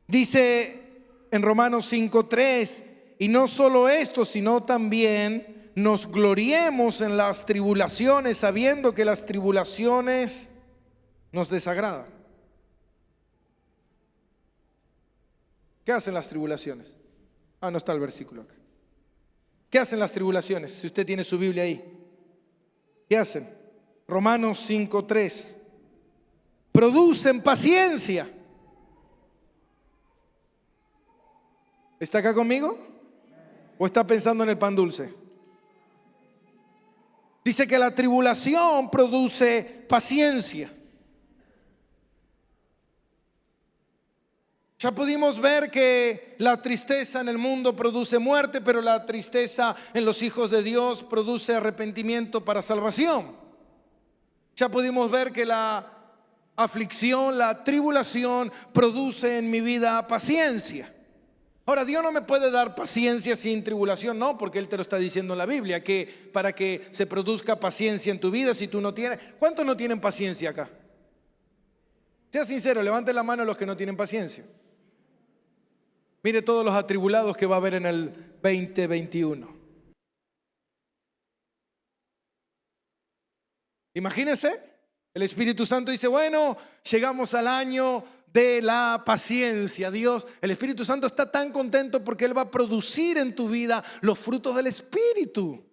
Dice en Romanos 5:3, y no solo esto, sino también nos gloriemos en las tribulaciones, sabiendo que las tribulaciones nos desagradan. ¿Qué hacen las tribulaciones? No está el versículo acá. ¿Qué hacen las tribulaciones? Si usted tiene su Biblia ahí. ¿Qué hacen? Romanos 5:3. Producen paciencia. ¿Está acá conmigo? ¿O está pensando en el pan dulce? Dice que la tribulación produce paciencia. Ya pudimos ver que la tristeza en el mundo produce muerte, pero la tristeza en los hijos de Dios produce arrepentimiento para salvación. Ya pudimos ver que la aflicción, la tribulación produce en mi vida paciencia. Ahora, Dios no me puede dar paciencia sin tribulación, no, porque Él te lo está diciendo en la Biblia, que para que se produzca paciencia en tu vida, si tú no tienes. ¿Cuántos no tienen paciencia acá? Sea sincero, levante la mano los que no tienen paciencia. Mire todos los atribulados que va a haber en el 2021. Imagínense, el Espíritu Santo dice, bueno, llegamos al año de la paciencia. Dios, el Espíritu Santo está tan contento porque Él va a producir en tu vida los frutos del Espíritu.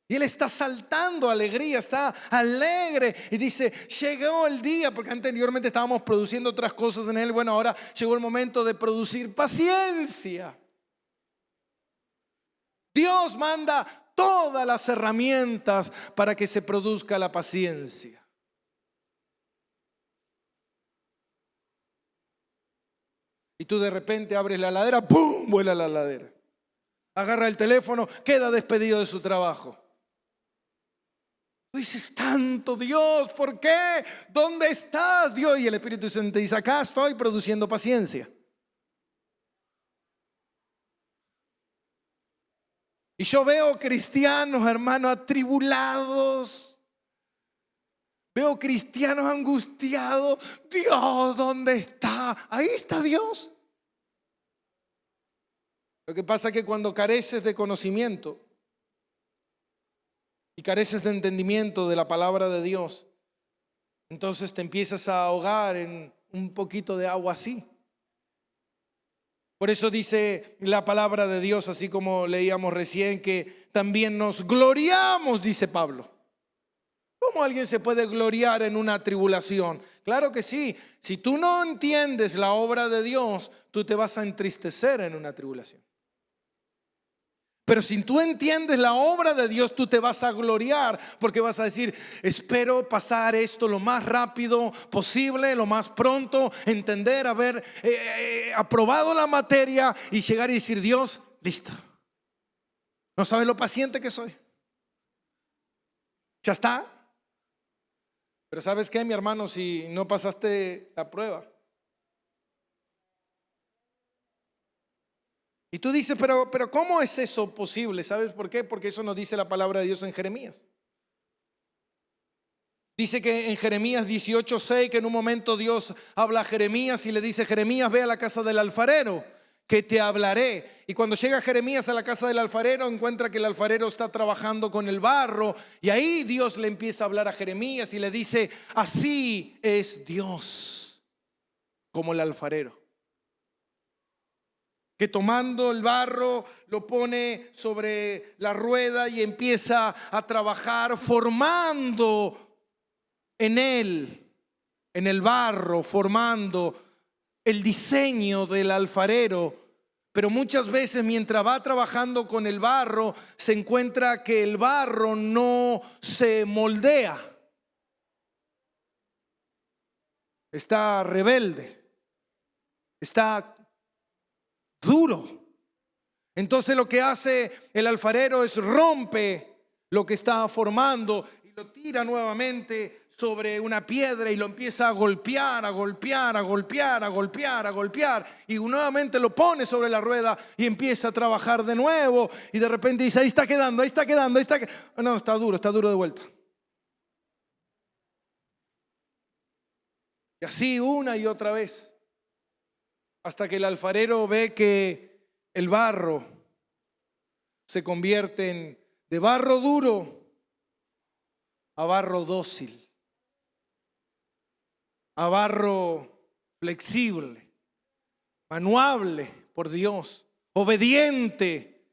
Y Él está saltando alegría, está alegre y dice, llegó el día, porque anteriormente estábamos produciendo otras cosas en Él. Bueno, ahora llegó el momento de producir paciencia. Dios manda todas las herramientas para que se produzca la paciencia. Y tú de repente abres la heladera, ¡pum!, vuela la heladera. Agarra el teléfono, queda despedido de su trabajo. Tú dices, tanto Dios, ¿por qué? ¿Dónde estás, Dios? Y el Espíritu Santo dice, acá estoy produciendo paciencia. Y yo veo cristianos, hermanos, atribulados. Veo cristianos angustiados. Dios, ¿dónde está? Ahí está Dios. Lo que pasa es que cuando careces de conocimiento y careces de entendimiento de la palabra de Dios, entonces te empiezas a ahogar en un poquito de agua así. Por eso dice la palabra de Dios, así como leíamos recién, que también nos gloriamos, dice Pablo. ¿Cómo alguien se puede gloriar en una tribulación? Claro que sí. Si tú no entiendes la obra de Dios, tú te vas a entristecer en una tribulación. Pero si tú entiendes la obra de Dios, tú te vas a gloriar, porque vas a decir: espero pasar esto lo más rápido posible, lo más pronto, entender, haber aprobado la materia y llegar y decir: Dios, listo. No sabes lo paciente que soy. Ya está. Pero ¿sabes qué, mi hermano? Si no pasaste la prueba y tú dices: pero ¿cómo es eso posible? ¿Sabes por qué? Porque eso nos dice la palabra de Dios en Jeremías. Dice que en Jeremías 18:6, que en un momento Dios habla a Jeremías y le dice: Jeremías, ve a la casa del alfarero, que te hablaré. Y cuando llega Jeremías a la casa del alfarero, encuentra que el alfarero está trabajando con el barro, y ahí Dios le empieza a hablar a Jeremías y le dice: así es Dios, como el alfarero, que tomando el barro lo pone sobre la rueda y empieza a trabajar formando en él, en el barro, formando el diseño del alfarero. Pero muchas veces, mientras va trabajando con el barro, se encuentra que el barro no se moldea. Está rebelde, está duro. Entonces lo que hace el alfarero es rompe lo que está formando y lo tira nuevamente sobre una piedra y lo empieza a golpear, a golpear, a golpear, a golpear, a golpear, y nuevamente lo pone sobre la rueda y empieza a trabajar de nuevo, y de repente dice: ahí está quedando, ahí está quedando, ahí está quedando. No, está duro de vuelta. Y así una y otra vez, hasta que el alfarero ve que el barro se convierte de barro duro a barro dócil, a barro flexible, manuable por Dios, obediente,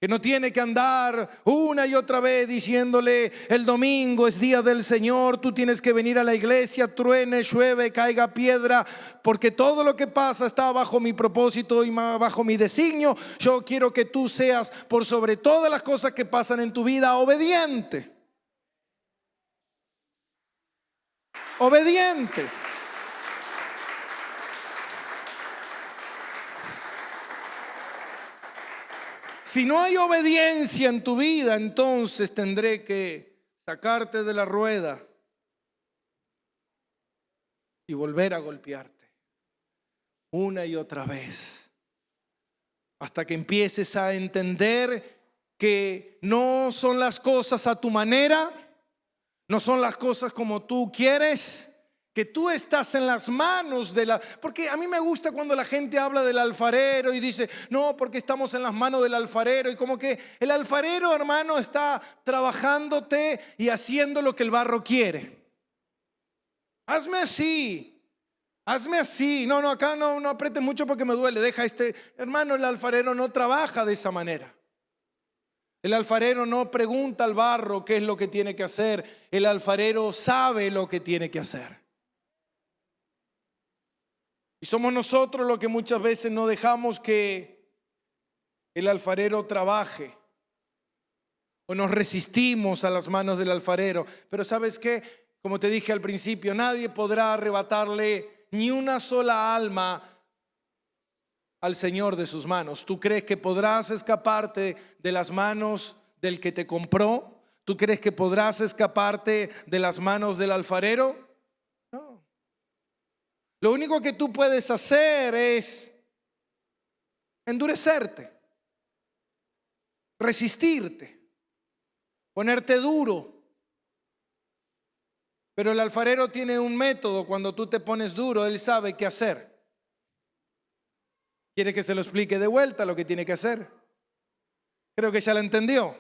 que no tiene que andar una y otra vez diciéndole: el domingo es día del Señor, tú tienes que venir a la iglesia, truene, llueve, caiga piedra, porque todo lo que pasa está bajo mi propósito y bajo mi designio. Yo quiero que tú seas, por sobre todas las cosas que pasan en tu vida, obediente. Obediente. Si no hay obediencia en tu vida, entonces tendré que sacarte de la rueda y volver a golpearte una y otra vez, hasta que empieces a entender que no son las cosas a tu manera, no son las cosas como tú quieres, que tú estás en las manos de la... Porque a mí me gusta cuando la gente habla del alfarero y dice: no, porque estamos en las manos del alfarero, y como que el alfarero, hermano, está trabajándote y haciendo lo que el barro quiere. Hazme así, hazme así. No, acá no apretes mucho porque me duele. Deja hermano, el alfarero no trabaja de esa manera. El alfarero no pregunta al barro qué es lo que tiene que hacer. El alfarero sabe lo que tiene que hacer. Y somos nosotros los que muchas veces no dejamos que el alfarero trabaje, o nos resistimos a las manos del alfarero. Pero ¿sabes qué? Como te dije al principio, nadie podrá arrebatarle ni una sola alma al Señor de sus manos. ¿Tú crees que podrás escaparte de las manos del que te compró? ¿Tú crees que podrás escaparte de las manos del alfarero? No. Lo único que tú puedes hacer es endurecerte, resistirte, ponerte duro. Pero el alfarero tiene un método. Cuando tú te pones duro, él sabe qué hacer. ¿Quiere que se lo explique de vuelta lo que tiene que hacer? Creo que ya lo entendió.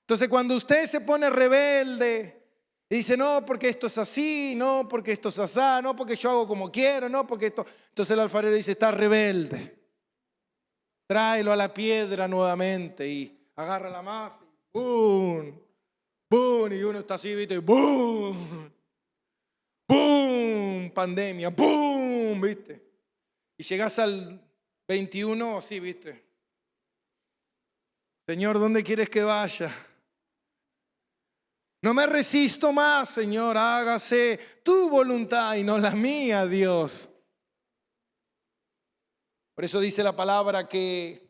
Entonces, cuando usted se pone rebelde Y dice, no, porque esto es así, no, porque esto es así, no, porque yo hago como quiero, no, porque esto... Entonces el alfarero dice, está rebelde. Tráelo a la piedra nuevamente y agarra la masa y ¡bum! ¡Bum! Y uno está así, ¿viste? ¡Bum! ¡Bum! Pandemia, ¡bum! ¿Viste? Y llegas al 21 así, ¿viste? Señor, ¿dónde quieres que vaya? No me resisto más, Señor, hágase tu voluntad y no la mía, Dios. Por eso dice la palabra que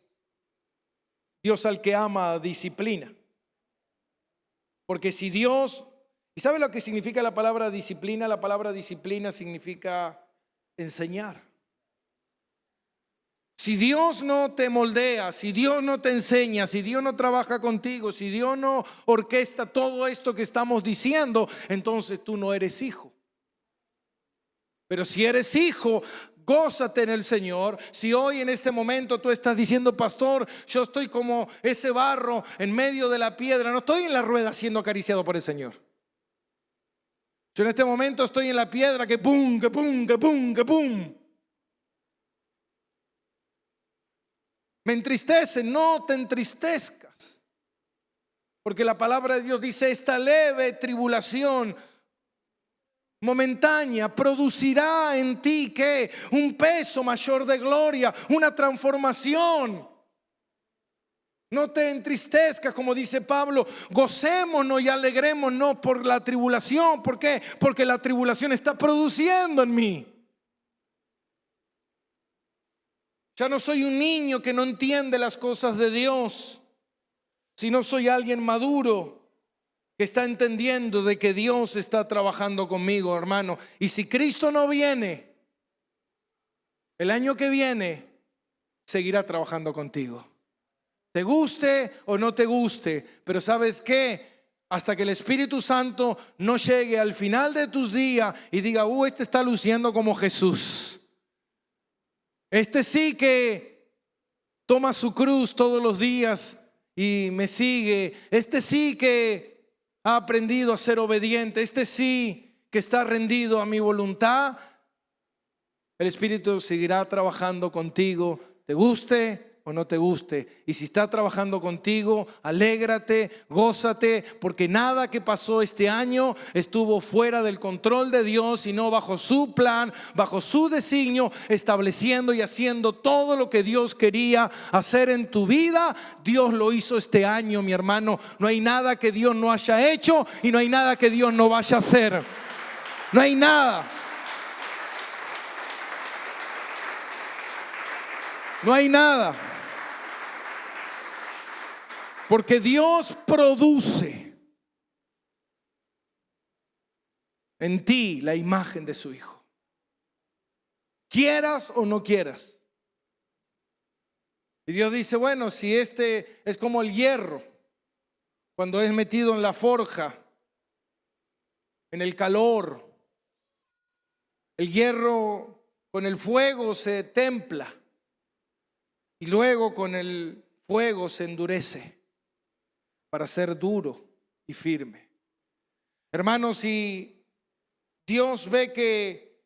Dios al que ama disciplina. Porque si Dios, ¿y sabe lo que significa la palabra disciplina? La palabra disciplina significa enseñar. Si Dios no te moldea, si Dios no te enseña, si Dios no trabaja contigo, si Dios no orquesta todo esto que estamos diciendo, entonces tú no eres hijo. Pero si eres hijo, gózate en el Señor. Si hoy en este momento tú estás diciendo, pastor, yo estoy como ese barro en medio de la piedra, no estoy en la rueda siendo acariciado por el Señor. Yo en este momento estoy en la piedra que pum, que pum, que pum, que pum. Me entristece, no te entristezcas. Porque la palabra de Dios dice, esta leve tribulación momentánea producirá en ti que un peso mayor de gloria, una transformación. No te entristezcas, como dice Pablo, gocémonos y alegrémonos por la tribulación. ¿Por qué? Porque la tribulación está produciendo en mí. Ya no soy un niño que no entiende las cosas de Dios, sino soy alguien maduro que está entendiendo de que Dios está trabajando conmigo, hermano. Y si Cristo no viene, el año que viene seguirá trabajando contigo. Te guste o no te guste, pero ¿sabes qué? Hasta que el Espíritu Santo no llegue al final de tus días y diga, este está luciendo como Jesús. Este sí que toma su cruz todos los días y me sigue. Este sí que ha aprendido a ser obediente. Este sí que está rendido a mi voluntad. El Espíritu seguirá trabajando contigo, te guste o no te guste. Y si está trabajando contigo, alégrate, gózate, porque nada que pasó este año estuvo fuera del control de Dios, sino bajo su plan, bajo su designio, estableciendo y haciendo todo lo que Dios quería hacer en tu vida. Dios lo hizo este año, mi hermano. No hay nada que Dios no haya hecho y no hay nada que Dios no vaya a hacer. No hay nada. No hay nada. Porque Dios produce en ti la imagen de su Hijo. Quieras o no quieras. Y Dios dice, bueno, si este es como el hierro, cuando es metido en la forja, en el calor, el hierro con el fuego se templa y luego con el fuego se endurece para ser duro y firme. Hermanos, si Dios ve que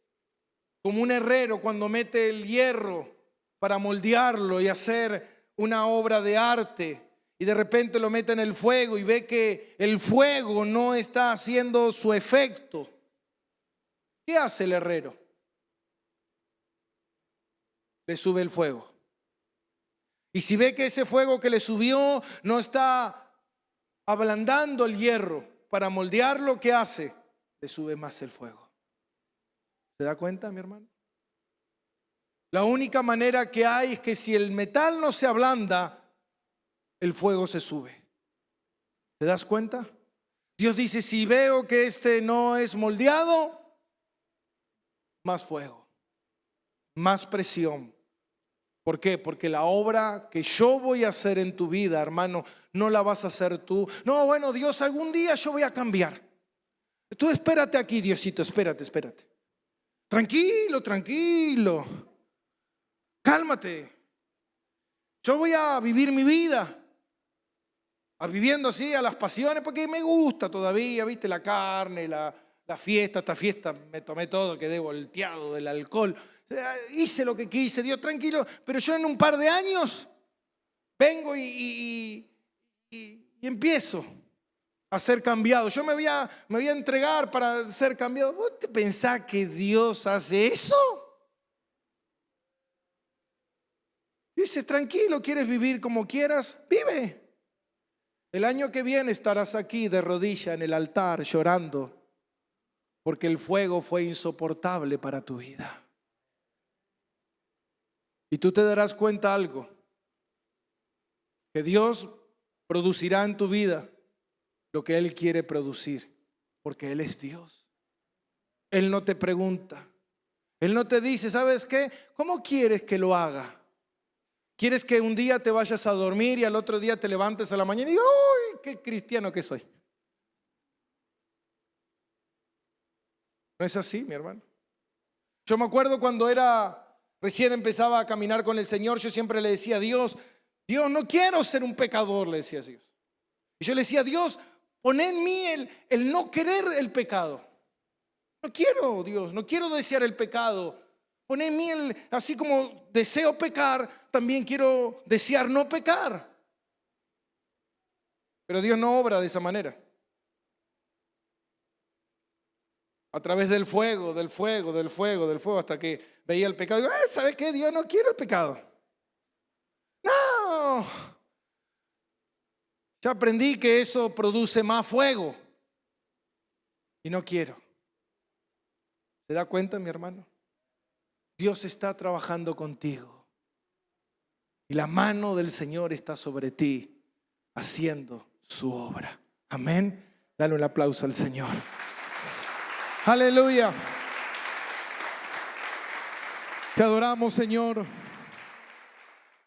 como un herrero cuando mete el hierro para moldearlo y hacer una obra de arte y de repente lo mete en el fuego y ve que el fuego no está haciendo su efecto, ¿qué hace el herrero? Le sube el fuego. Y si ve que ese fuego que le subió no está ablandando el hierro para moldearlo, ¿qué hace? Le sube más el fuego. ¿Se da cuenta, mi hermano? La única manera que hay es que si el metal no se ablanda, el fuego se sube. ¿Te das cuenta? Dios dice, si veo que este no es moldeado, más fuego, más presión. ¿Por qué? Porque la obra que yo voy a hacer en tu vida, hermano, no la vas a hacer tú. No, bueno, Dios, algún día yo voy a cambiar. Tú espérate aquí, Diosito, espérate. Tranquilo, tranquilo. Cálmate. Yo voy a vivir mi vida. viviendo así a las pasiones, porque me gusta todavía, viste, la carne, la fiesta. Esta fiesta me tomé todo, quedé volteado del alcohol. O sea, hice lo que quise, Dios tranquilo, pero yo en un par de años vengo y empiezo a ser cambiado. Yo me voy a entregar para ser cambiado. ¿Vos te pensás que Dios hace eso? Dice, tranquilo, ¿quieres vivir como quieras? Vive. El año que viene estarás aquí de rodilla en el altar llorando porque el fuego fue insoportable para tu vida. Y tú te darás cuenta algo, que Dios producirá en tu vida lo que Él quiere producir, porque Él es Dios. Él no te pregunta, Él no te dice, ¿sabes qué? ¿Cómo quieres que lo haga? ¿Quieres que un día te vayas a dormir y al otro día te levantes a la mañana y digas, ¡uy, qué cristiano que soy! No es así, mi hermano. Yo me acuerdo cuando recién empezaba a caminar con el Señor, yo siempre le decía a Dios, no quiero ser un pecador, le decía a Dios. Y yo le decía, Dios, pon en mí el no querer el pecado. No quiero, Dios, no quiero desear el pecado. Pon en mí así como deseo pecar, también quiero desear no pecar. Pero Dios no obra de esa manera. A través del fuego, hasta que veía el pecado. Y digo, ¿sabes qué? Dios, no quiero el pecado. No. Ya aprendí que eso produce más fuego. Y no quiero. ¿Se da cuenta, mi hermano? Dios está trabajando contigo. Y la mano del Señor está sobre ti, haciendo su obra. Amén. Dale un aplauso al Señor. Aleluya. Te adoramos, Señor.